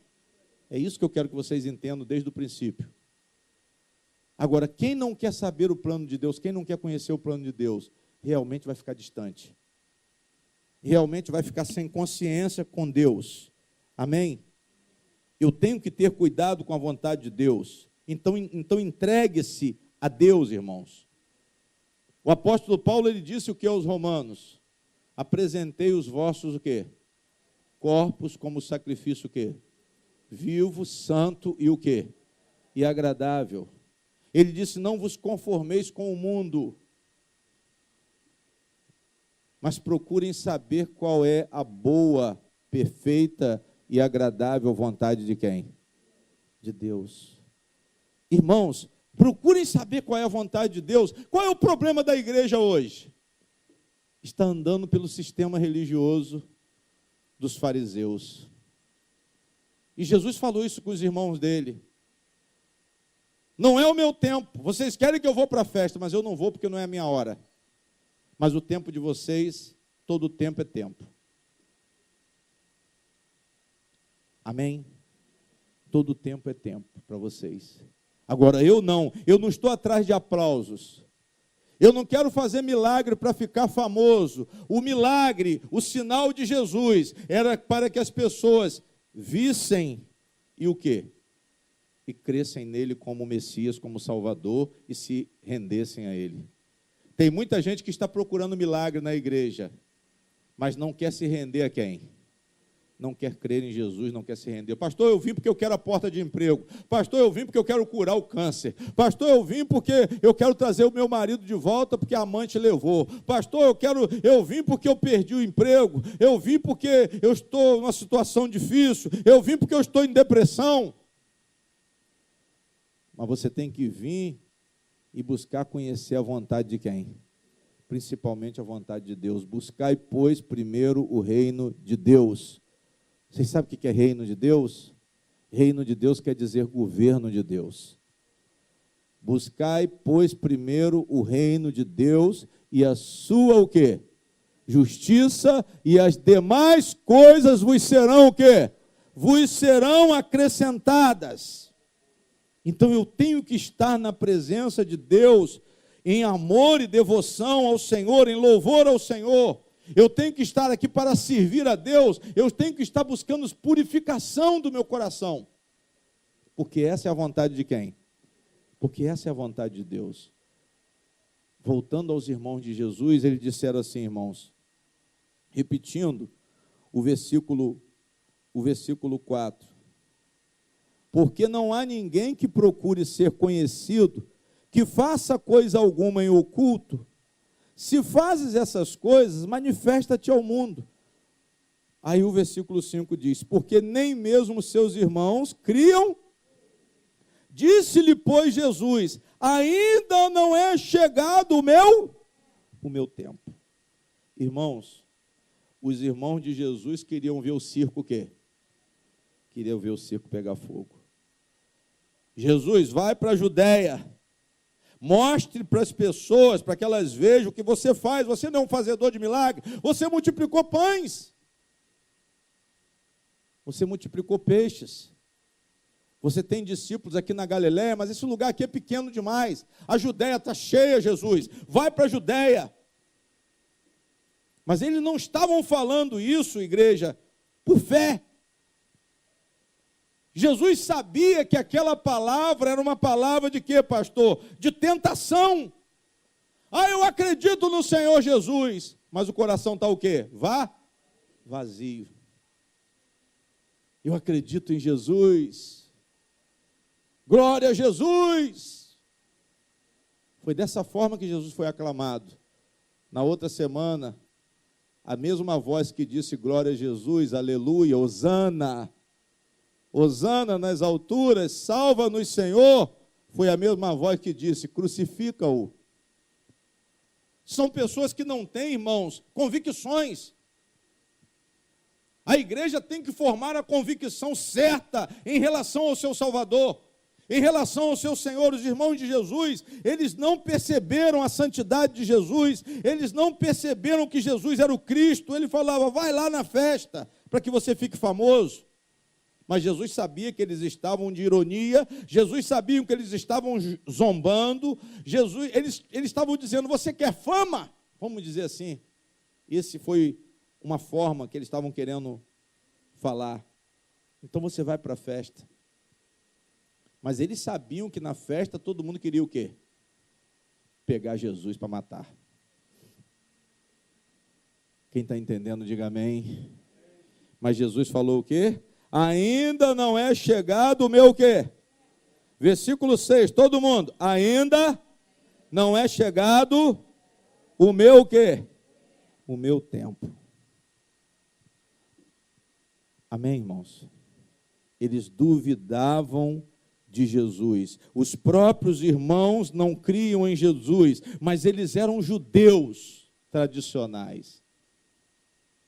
É isso que eu quero que vocês entendam desde o princípio. Agora, quem não quer saber o plano de Deus, quem não quer conhecer o plano de Deus, realmente vai ficar distante. Realmente vai ficar sem consciência com Deus. Amém? Eu tenho que ter cuidado com a vontade de Deus. Então entregue-se a Deus, irmãos. O apóstolo Paulo, ele disse o que aos romanos? Apresentei os vossos o quê? Corpos como sacrifício o quê? Vivo, santo e o quê? E agradável. Ele disse, não vos conformeis com o mundo, mas procurem saber qual é a boa, perfeita e agradável vontade de quem? De Deus. Irmãos, procurem saber qual é a vontade de Deus. Qual é o problema da igreja hoje? Está andando pelo sistema religioso dos fariseus. E Jesus falou isso com os irmãos dele. Não é o meu tempo. Vocês querem que eu vou para a festa, mas eu não vou porque não é a minha hora. Mas o tempo de vocês, todo tempo é tempo. Amém? Todo tempo é tempo para vocês. Agora, eu não estou atrás de aplausos. Eu não quero fazer milagre para ficar famoso. O milagre, o sinal de Jesus, era para que as pessoas vissem e o quê? E crescem nele como Messias, como Salvador e se rendessem a ele. Tem muita gente que está procurando milagre na igreja, mas não quer se render a quem? Não quer crer em Jesus, não quer se render. Pastor, eu vim porque eu quero a porta de emprego. Pastor, eu vim porque eu quero curar o câncer. Pastor, eu vim porque eu quero trazer o meu marido de volta porque a amante levou. Pastor, eu vim porque eu perdi o emprego. Eu vim porque eu estou numa situação difícil. Eu vim porque eu estou em depressão. Mas você tem que vir e buscar conhecer a vontade de quem? Principalmente a vontade de Deus. Buscai, pois, primeiro o reino de Deus. Vocês sabem o que é reino de Deus? Reino de Deus quer dizer governo de Deus. Buscai, pois, primeiro o reino de Deus e a sua o quê? Justiça, e as demais coisas vos serão o quê? Vos serão acrescentadas. Então eu tenho que estar na presença de Deus em amor e devoção ao Senhor, em louvor ao Senhor. Eu tenho que estar aqui para servir a Deus. Eu tenho que estar buscando purificação do meu coração. Porque essa é a vontade de quem? Porque essa é a vontade de Deus. Voltando aos irmãos de Jesus, eles disseram assim, irmãos, repetindo o versículo 4. Porque não há ninguém que procure ser conhecido, que faça coisa alguma em oculto. Se fazes essas coisas, manifesta-te ao mundo. Aí o versículo 5 diz, porque nem mesmo seus irmãos criam. Disse-lhe, pois, Jesus, ainda não é chegado o meu tempo. Irmãos, os irmãos de Jesus queriam ver o circo o quê? Queriam ver o circo pegar fogo. Jesus, vai para a Judéia. Mostre para as pessoas, para que elas vejam o que você faz. Você não é um fazedor de milagre. Você multiplicou pães. Você multiplicou peixes. Você tem discípulos aqui na Galileia, mas esse lugar aqui é pequeno demais. A Judéia está cheia, Jesus. Vai para a Judéia. Mas eles não estavam falando isso, igreja, por fé. Jesus sabia que aquela palavra era uma palavra de quê, pastor? De tentação. Eu acredito no Senhor Jesus, mas o coração está o quê? Vazio. Eu acredito em Jesus. Glória a Jesus. Foi dessa forma que Jesus foi aclamado. Na outra semana, a mesma voz que disse glória a Jesus, aleluia, hosana, hosana nas alturas, salva-nos, Senhor, foi a mesma voz que disse, crucifica-o. São pessoas que não têm, irmãos, convicções. A igreja tem que formar a convicção certa em relação ao seu Salvador, em relação ao seu Senhor. Os irmãos de Jesus, eles não perceberam a santidade de Jesus, eles não perceberam que Jesus era o Cristo. Ele falava, vai lá na festa, para que você fique famoso. Mas Jesus sabia que eles estavam de ironia, Jesus sabia que eles estavam zombando, eles estavam dizendo, você quer fama? Vamos dizer assim. Esse foi uma forma que eles estavam querendo falar. Então você vai para a festa. Mas eles sabiam que na festa todo mundo queria o quê? Pegar Jesus para matar. Quem está entendendo, diga amém. Mas Jesus falou o quê? Ainda não é chegado o meu o quê? Versículo 6, todo mundo. Ainda não é chegado o meu o quê? O meu tempo. Amém, irmãos? Eles duvidavam de Jesus. Os próprios irmãos não criam em Jesus, mas eles eram judeus tradicionais.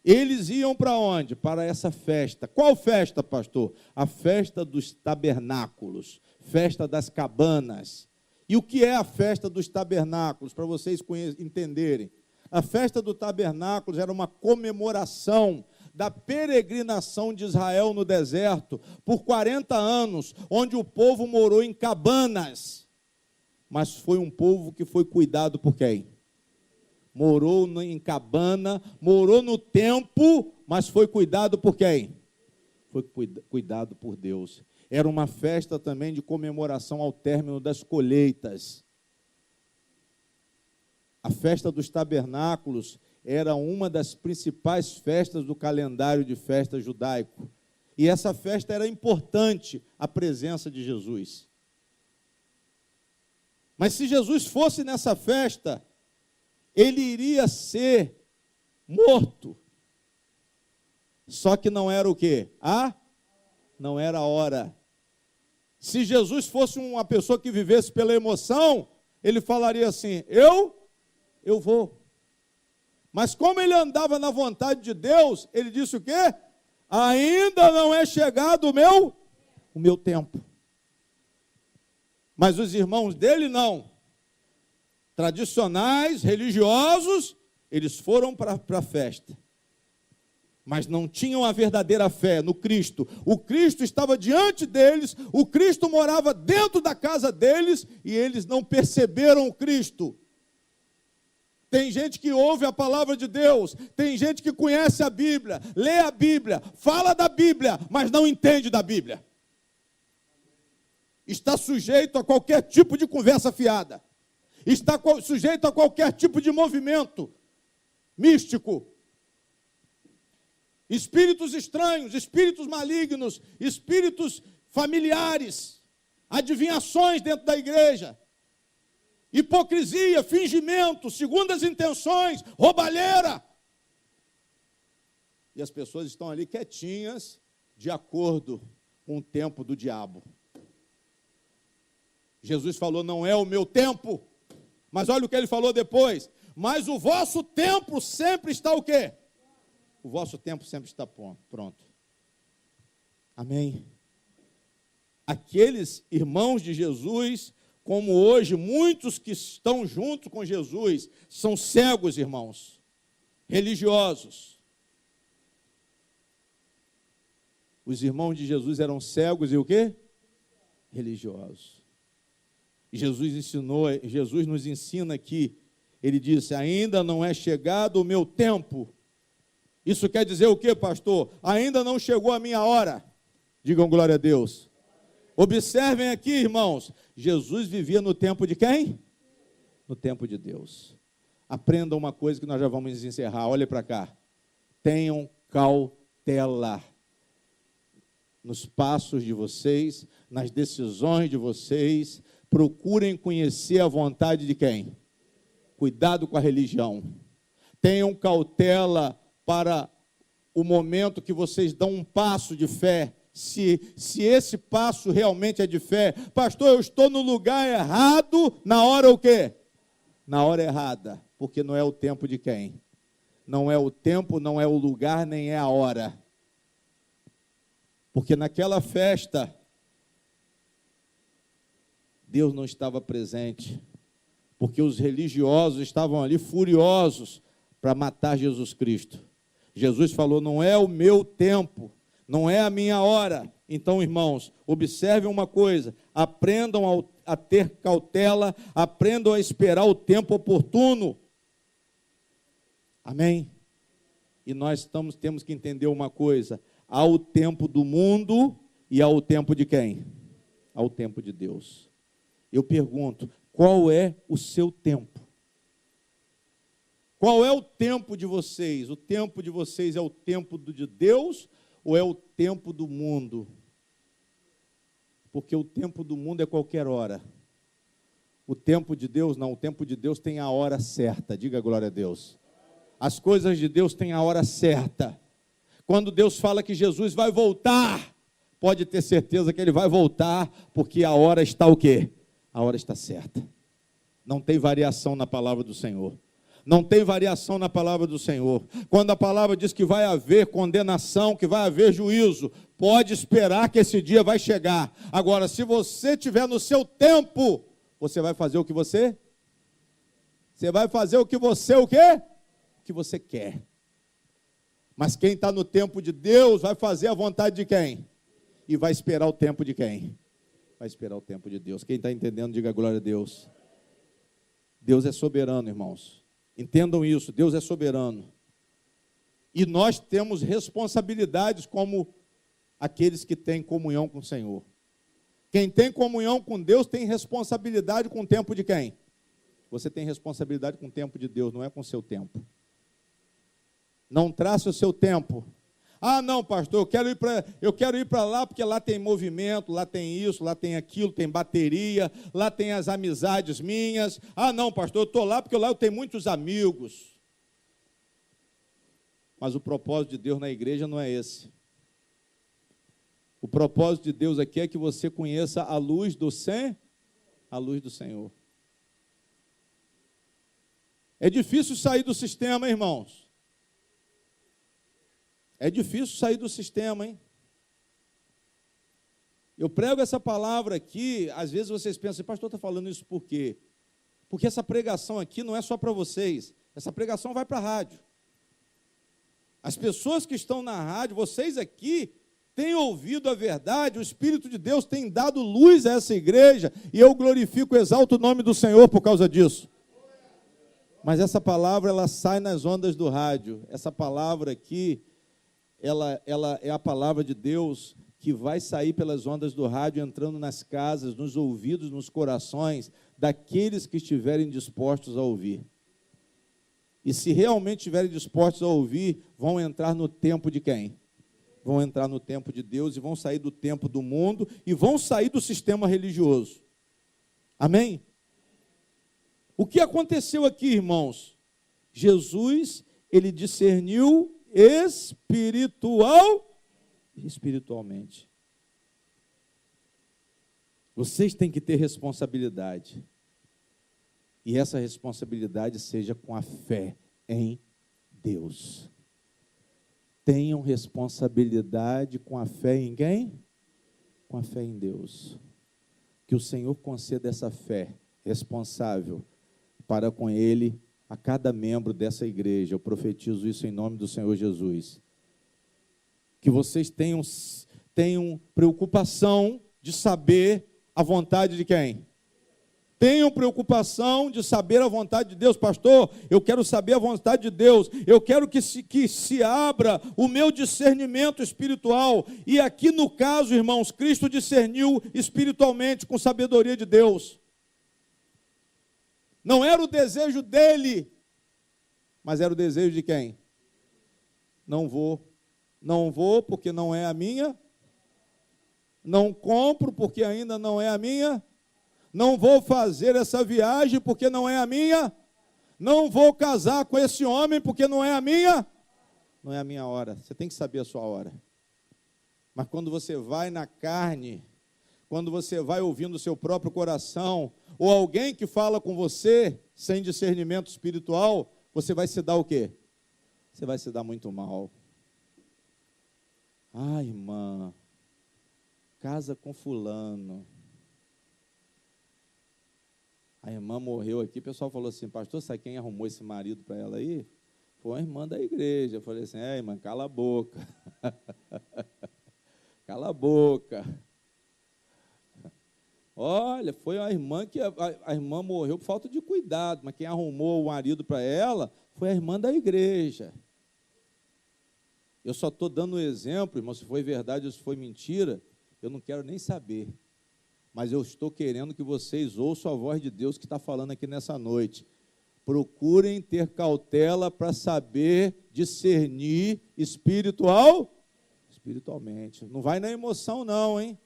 Eles iam para onde? Para essa festa. Qual festa, pastor? A festa dos tabernáculos, festa das cabanas. E o que é a festa dos tabernáculos? Para vocês entenderem. A festa do tabernáculos era uma comemoração da peregrinação de Israel no deserto por 40 anos, onde o povo morou em cabanas. Mas foi um povo que foi cuidado por quem? Morou em cabana, morou no templo, mas foi cuidado por quem? Foi cuidado por Deus. Era uma festa também de comemoração ao término das colheitas. A festa dos tabernáculos era uma das principais festas do calendário de festas judaico. E essa festa era importante, a presença de Jesus. Mas se Jesus fosse nessa festa, ele iria ser morto. Só que não era o quê? Não era a hora. Se Jesus fosse uma pessoa que vivesse pela emoção, ele falaria assim, eu vou. Mas como ele andava na vontade de Deus, ele disse o quê? Ainda não é chegado o meu tempo. Mas os irmãos dele não. Tradicionais, religiosos, eles foram para a festa. Mas não tinham a verdadeira fé no Cristo. O Cristo estava diante deles, o Cristo morava dentro da casa deles, e eles não perceberam o Cristo. Tem gente que ouve a palavra de Deus, tem gente que conhece a Bíblia, lê a Bíblia, fala da Bíblia, mas não entende da Bíblia. Está sujeito a qualquer tipo de conversa fiada. Está sujeito a qualquer tipo de movimento místico. Espíritos estranhos, espíritos malignos, espíritos familiares, adivinhações dentro da igreja. Hipocrisia, fingimento, segundas intenções, roubalheira. E as pessoas estão ali quietinhas, de acordo com o tempo do diabo. Jesus falou, não é o meu tempo. Mas olha o que ele falou depois. Mas o vosso tempo sempre está o quê? O vosso tempo sempre está pronto. Amém? Aqueles irmãos de Jesus, como hoje, muitos que estão junto com Jesus, são cegos, irmãos, religiosos. Os irmãos de Jesus eram cegos e o quê? Religiosos. Jesus nos ensina aqui, ele disse, ainda não é chegado o meu tempo. Isso quer dizer o quê, pastor? Ainda não chegou a minha hora. Digam glória a Deus. Observem aqui, irmãos, Jesus vivia no tempo de quem? No tempo de Deus. Aprendam uma coisa que nós já vamos encerrar, olhem para cá. Tenham cautela. nos passos de vocês, nas decisões de vocês. Procurem conhecer a vontade de quem? Cuidado com a religião. Tenham cautela para o momento que vocês dão um passo de fé. Se esse passo realmente é de fé. Pastor, eu estou no lugar errado, na hora o quê? Na hora errada, porque não é o tempo de quem? Não é o tempo, não é o lugar, nem é a hora. Porque naquela festa, Deus não estava presente, porque os religiosos estavam ali furiosos para matar Jesus Cristo. Jesus falou, não é o meu tempo, não é a minha hora. Então, irmãos, observem uma coisa, aprendam a ter cautela, aprendam a esperar o tempo oportuno. Amém? E nós temos que entender uma coisa, há o tempo do mundo e há o tempo de quem? Há o tempo de Deus. Eu pergunto, qual é o seu tempo? Qual é o tempo de vocês? O tempo de vocês é o tempo de Deus ou é o tempo do mundo? Porque o tempo do mundo é qualquer hora. O tempo de Deus não, o tempo de Deus tem a hora certa. Diga glória a Deus. As coisas de Deus têm a hora certa. Quando Deus fala que Jesus vai voltar, pode ter certeza que Ele vai voltar, porque a hora está o quê? A hora está certa. Não tem variação na palavra do Senhor. Não tem variação na palavra do Senhor. Quando a palavra diz que vai haver condenação, que vai haver juízo, pode esperar que esse dia vai chegar. Agora, se você estiver no seu tempo, você vai fazer o que você? Você vai fazer o que você, o quê? O que você quer. Mas quem está no tempo de Deus vai fazer a vontade de quem? E vai esperar o tempo de quem? Vai esperar o tempo de Deus. Quem está entendendo, diga glória a Deus. Deus é soberano, irmãos. Entendam isso, Deus é soberano. E nós temos responsabilidades como aqueles que têm comunhão com o Senhor. Quem tem comunhão com Deus tem responsabilidade com o tempo de quem? Você tem responsabilidade com o tempo de Deus, não é com o seu tempo. Não trace o seu tempo. Ah, não, pastor, eu quero ir para lá porque lá tem movimento, lá tem isso, lá tem aquilo, tem bateria, lá tem as amizades minhas. Ah, não, pastor, eu estou lá porque lá eu tenho muitos amigos. Mas o propósito de Deus na igreja não é esse. O propósito de Deus aqui é que você conheça a luz do Senhor. É difícil sair do sistema, irmãos. É difícil sair do sistema, hein? Eu prego essa palavra aqui, às vezes vocês pensam assim, pastor, está falando isso por quê? Porque essa pregação aqui não é só para vocês, essa pregação vai para a rádio. As pessoas que estão na rádio, vocês aqui, têm ouvido a verdade, o Espírito de Deus tem dado luz a essa igreja, e eu glorifico, exalto o nome do Senhor por causa disso. Mas essa palavra, ela sai nas ondas do rádio, essa palavra aqui, ela é a palavra de Deus que vai sair pelas ondas do rádio, entrando nas casas, nos ouvidos, nos corações daqueles que estiverem dispostos a ouvir. E se realmente estiverem dispostos a ouvir, vão entrar no tempo de quem? Vão entrar no tempo de Deus e vão sair do tempo do mundo e vão sair do sistema religioso. Amém? O que aconteceu aqui, irmãos? Jesus, ele discerniu espiritualmente. Vocês têm que ter responsabilidade. E essa responsabilidade seja com a fé em Deus. Tenham responsabilidade com a fé em quem? Com a fé em Deus. Que o Senhor conceda essa fé responsável para com Ele, a cada membro dessa igreja. Eu profetizo isso em nome do Senhor Jesus. Que vocês tenham preocupação de saber a vontade de quem? Tenham preocupação de saber a vontade de Deus. Pastor, eu quero saber a vontade de Deus. Eu quero que se abra o meu discernimento espiritual. E aqui no caso, irmãos, Cristo discerniu espiritualmente com sabedoria de Deus. Não era o desejo dele, mas era o desejo de quem? Não vou porque não é a minha Não compro porque ainda não é a minha. Não vou fazer essa viagem porque não é a minha. Não vou casar com esse homem porque não é a minha. Não é a minha hora. Você tem que saber a sua hora. Mas quando você vai na carne, quando você vai ouvindo o seu próprio coração, ou alguém que fala com você sem discernimento espiritual, você vai se dar o quê? Você vai se dar muito mal. Ah, irmã, casa com fulano. A irmã morreu aqui, o pessoal falou assim, pastor, sabe quem arrumou esse marido para ela aí? Foi uma irmã da igreja. Eu falei assim, irmã, cala a boca. Cala a boca. Olha, foi a irmã que a irmã morreu por falta de cuidado, mas quem arrumou o marido para ela foi a irmã da igreja. Eu só estou dando um exemplo, irmão, se foi verdade ou se foi mentira, eu não quero nem saber. Mas eu estou querendo que vocês ouçam a voz de Deus que está falando aqui nessa noite. Procurem ter cautela para saber discernir espiritualmente. Não vai na emoção não, hein?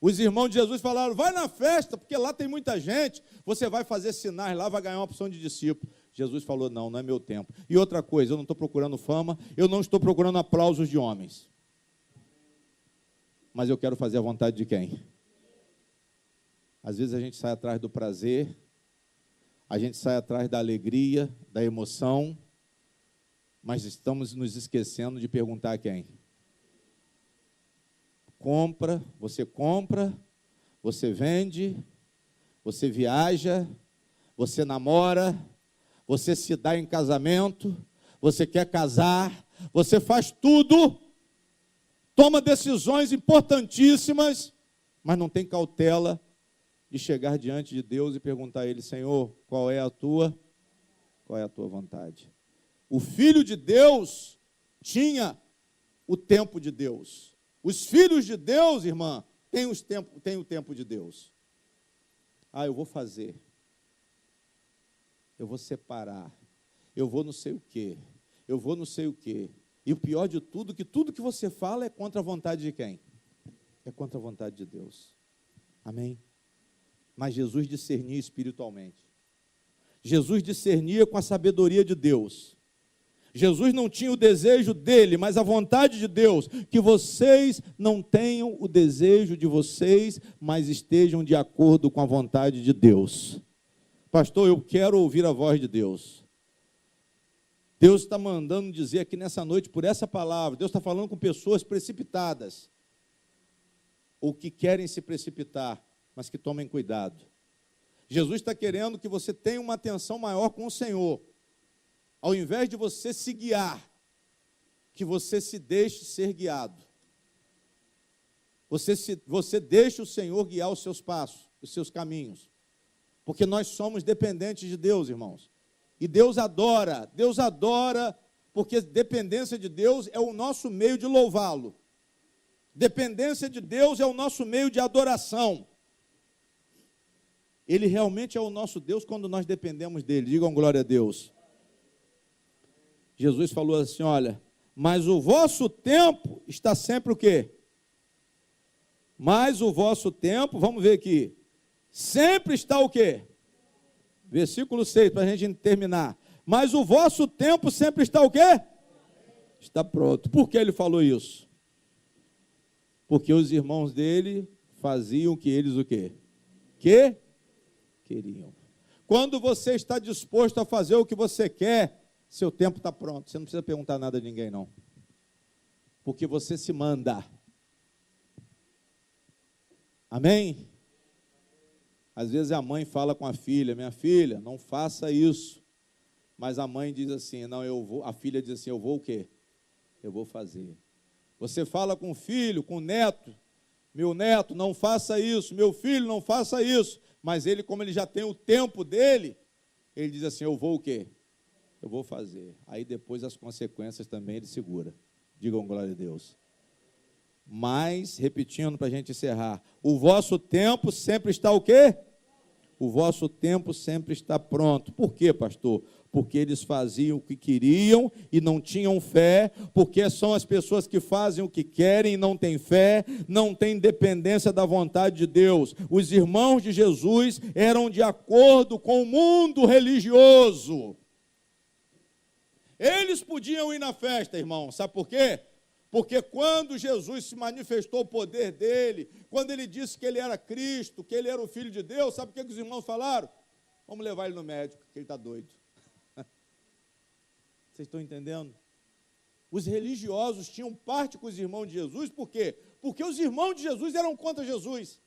Os irmãos de Jesus falaram, vai na festa, porque lá tem muita gente, você vai fazer sinais lá, vai ganhar uma opção de discípulo. Jesus falou, não é meu tempo. E outra coisa, eu não estou procurando fama, eu não estou procurando aplausos de homens. Mas eu quero fazer a vontade de quem? Às vezes a gente sai atrás do prazer, a gente sai atrás da alegria, da emoção, mas estamos nos esquecendo de perguntar a quem? Compra, você vende, você viaja, você namora, você se dá em casamento, você quer casar, você faz tudo, toma decisões importantíssimas, mas não tem cautela de chegar diante de Deus e perguntar a Ele, Senhor, qual é a tua vontade? O Filho de Deus tinha o tempo de Deus. Os filhos de Deus, irmã, têm o tempo de Deus. Eu vou fazer. Eu vou separar. Eu vou não sei o quê. Eu vou não sei o quê. E o pior de tudo, que tudo que você fala é contra a vontade de quem? É contra a vontade de Deus. Amém? Mas Jesus discernia espiritualmente. Jesus discernia com a sabedoria de Deus. Jesus não tinha o desejo dele, mas a vontade de Deus, que vocês não tenham o desejo de vocês, mas estejam de acordo com a vontade de Deus. Pastor, eu quero ouvir a voz de Deus. Deus está mandando dizer aqui nessa noite, por essa palavra, Deus está falando com pessoas precipitadas, ou que querem se precipitar, mas que tomem cuidado. Jesus está querendo que você tenha uma atenção maior com o Senhor. Ao invés de você se guiar, que você se deixe ser guiado. Você deixe o Senhor guiar os seus passos, os seus caminhos. Porque nós somos dependentes de Deus, irmãos. E Deus adora, porque dependência de Deus é o nosso meio de louvá-lo. Dependência de Deus é o nosso meio de adoração. Ele realmente é o nosso Deus quando nós dependemos dele. Digam glória a Deus. Jesus falou assim, olha, mas o vosso tempo está sempre o quê? Mas o vosso tempo, vamos ver aqui, sempre está o quê? Versículo 6, para a gente terminar. Mas o vosso tempo sempre está o quê? Está pronto. Por que ele falou isso? Porque os irmãos dele faziam que eles o quê? Que queriam. Quando você está disposto a fazer o que você quer, seu tempo está pronto, você não precisa perguntar nada a ninguém, não. Porque você se manda. Amém? Às vezes a mãe fala com a filha, minha filha, não faça isso. Mas a mãe diz assim, não, eu vou. A filha diz assim, eu vou o quê? Eu vou fazer. Você fala com o filho, com o neto, meu neto, não faça isso, meu filho, não faça isso. Mas ele, como ele já tem o tempo dele, ele diz assim, eu vou o quê? Eu vou fazer. Aí depois as consequências também ele segura. Digam glória a Deus. Mas, repetindo para a gente encerrar, o vosso tempo sempre está o quê? o vosso tempo sempre está pronto. Por quê, pastor? Porque eles faziam o que queriam e não tinham fé, porque são as pessoas que fazem o que querem e não têm fé, não têm dependência da vontade de Deus. Os irmãos de Jesus eram de acordo com o mundo religioso. Eles podiam ir na festa, irmão, sabe por quê? Porque quando Jesus se manifestou o poder dele, quando ele disse que ele era Cristo, que ele era o Filho de Deus, sabe o que os irmãos falaram? Vamos levar ele no médico, que ele está doido. Vocês estão entendendo? Os religiosos tinham parte com os irmãos de Jesus, por quê? Porque os irmãos de Jesus eram contra Jesus.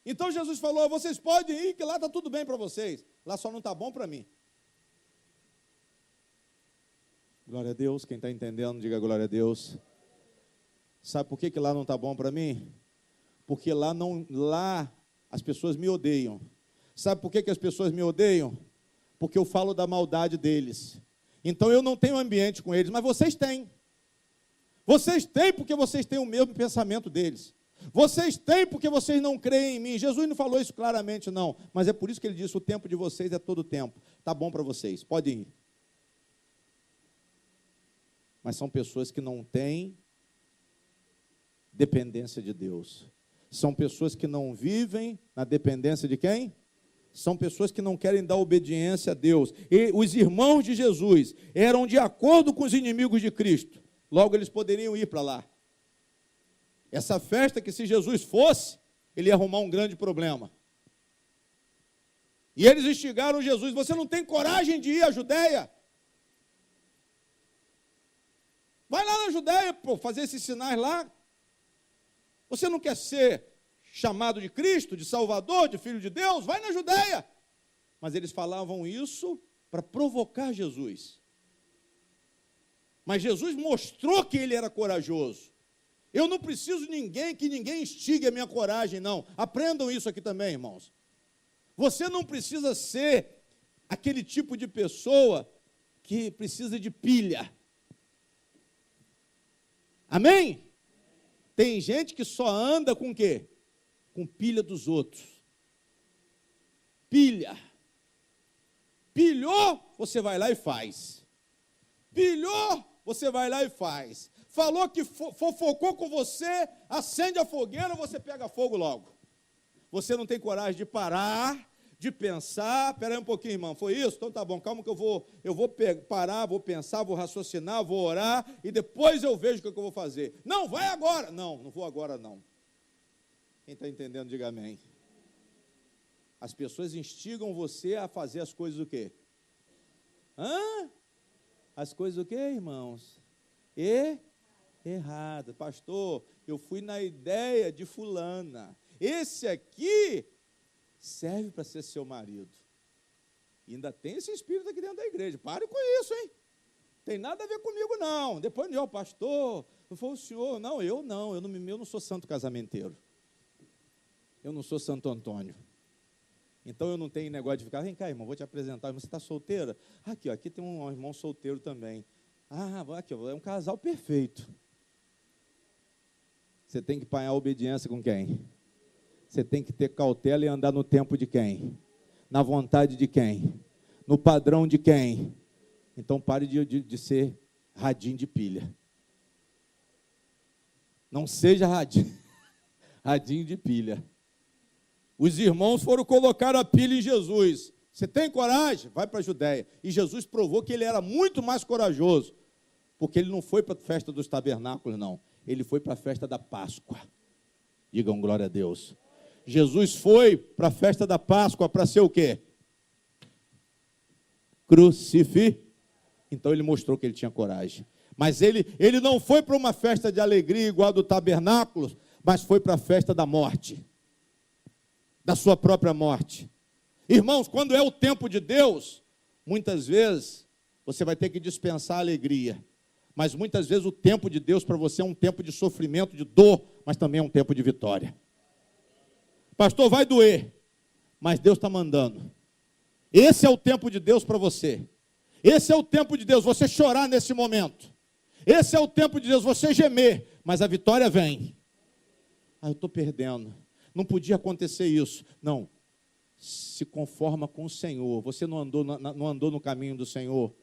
Então Jesus falou, vocês podem ir, que lá está tudo bem para vocês, lá só não está bom para mim. Glória a Deus, quem está entendendo, diga glória a Deus. Sabe por que lá não está bom para mim? Porque lá as pessoas me odeiam. Sabe por que as pessoas me odeiam? Porque eu falo da maldade deles. Então eu não tenho ambiente com eles, mas vocês têm. Vocês têm porque vocês têm o mesmo pensamento deles. Vocês têm porque vocês não creem em mim. Jesus não falou isso claramente, não. Mas é por isso que ele disse, o tempo de vocês é todo tempo. Está bom para vocês, podem ir. Mas são pessoas que não têm dependência de Deus. São pessoas que não vivem na dependência de quem? São pessoas que não querem dar obediência a Deus. E os irmãos de Jesus eram de acordo com os inimigos de Cristo. Logo, eles poderiam ir para lá. Essa festa que, se Jesus fosse, ele ia arrumar um grande problema. E eles instigaram Jesus, você não tem coragem de ir à Judéia? Vai lá na Judéia, pô, fazer esses sinais lá. Você não quer ser chamado de Cristo, de Salvador, de Filho de Deus? Vai na Judéia. Mas eles falavam isso para provocar Jesus. Mas Jesus mostrou que ele era corajoso. Eu não preciso que ninguém instigue a minha coragem, não. Aprendam isso aqui também, irmãos. Você não precisa ser aquele tipo de pessoa que precisa de pilha. Amém? Tem gente que só anda com o quê? Com pilha dos outros. Pilha. Pilhou, você vai lá e faz. Pilhou, você vai lá e faz. Falou que fofocou com você, acende a fogueira, você pega fogo logo. Você não tem coragem de parar, de pensar. Espera aí um pouquinho, irmão, foi isso? Então tá bom, calma que eu vou parar, vou pensar, vou raciocinar, vou orar, e depois eu vejo o que eu vou fazer. Não, vai agora. Não vou agora não. Quem está entendendo, diga amém. As pessoas instigam você a fazer as coisas o quê? As coisas o quê, irmãos? Errada. Pastor, eu fui na ideia de fulana. Esse aqui serve para ser seu marido. E ainda tem esse espírito aqui dentro da igreja. Pare com isso, hein? Tem nada a ver comigo, não. Depois, pastor, foi o senhor. Não, eu não sou santo casamenteiro. Eu não sou Santo Antônio. Então, eu não tenho negócio de ficar, vem cá, irmão, vou te apresentar. Você está solteira? Aqui tem um irmão solteiro também. Aqui, é um casal perfeito. Você tem que apanhar a obediência com quem? Você tem que ter cautela e andar no tempo de quem? Na vontade de quem? No padrão de quem? Então, pare de ser radinho de pilha. Não seja radinho de pilha. Os irmãos foram colocar a pilha em Jesus. Você tem coragem? Vai para a Judéia. E Jesus provou que ele era muito mais corajoso, porque ele não foi para a festa dos tabernáculos, não. Ele foi para a festa da Páscoa. Digam glória a Deus. Jesus foi para a festa da Páscoa para ser o quê? Crucificado. Então ele mostrou que ele tinha coragem. Mas ele não foi para uma festa de alegria igual a do tabernáculo, mas foi para a festa da morte. Da sua própria morte. Irmãos, quando é o tempo de Deus, muitas vezes você vai ter que dispensar a alegria. Mas muitas vezes o tempo de Deus para você é um tempo de sofrimento, de dor, mas também é um tempo de vitória. Pastor, vai doer, mas Deus está mandando. Esse é o tempo de Deus para você. Esse é o tempo de Deus, você chorar nesse momento. Esse é o tempo de Deus, você gemer, mas a vitória vem. Eu estou perdendo. Não podia acontecer isso. Não, se conforma com o Senhor. Você não andou no caminho do Senhor.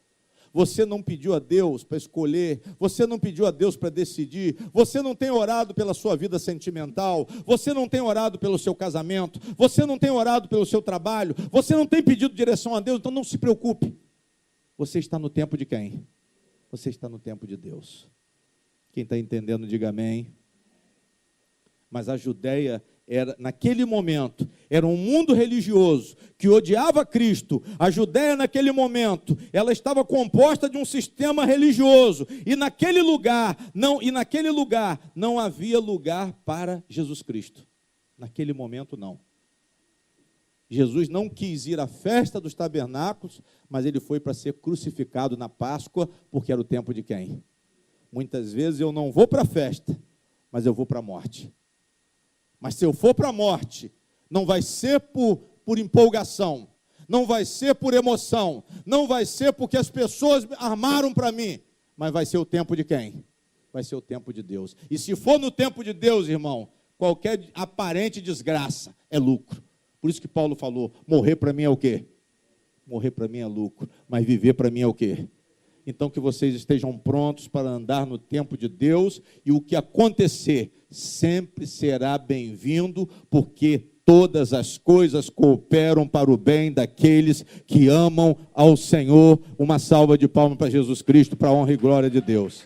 Você não pediu a Deus para escolher, você não pediu a Deus para decidir, você não tem orado pela sua vida sentimental, você não tem orado pelo seu casamento, você não tem orado pelo seu trabalho, você não tem pedido direção a Deus, então não se preocupe. Você está no tempo de quem? Você está no tempo de Deus. Quem está entendendo, diga amém. Mas a Judéia era, naquele momento, era um mundo religioso que odiava Cristo. A Judéia, naquele momento, ela estava composta de um sistema religioso, e naquele lugar não havia lugar para Jesus Cristo. Naquele momento, não. Jesus não quis ir à festa dos tabernáculos, mas ele foi para ser crucificado na Páscoa, porque era o tempo de quem? Muitas vezes eu não vou para a festa, mas eu vou para a morte. Mas se eu for para a morte, não vai ser por empolgação, não vai ser por emoção, não vai ser porque as pessoas armaram para mim, mas vai ser o tempo de quem? Vai ser o tempo de Deus. E se for no tempo de Deus, irmão, qualquer aparente desgraça é lucro. Por isso que Paulo falou, morrer para mim é o quê? Morrer para mim é lucro, mas viver para mim é o quê? Então que vocês estejam prontos para andar no tempo de Deus, e o que acontecer sempre será bem-vindo, porque todas as coisas cooperam para o bem daqueles que amam ao Senhor. Uma salva de palmas para Jesus Cristo, para a honra e glória de Deus.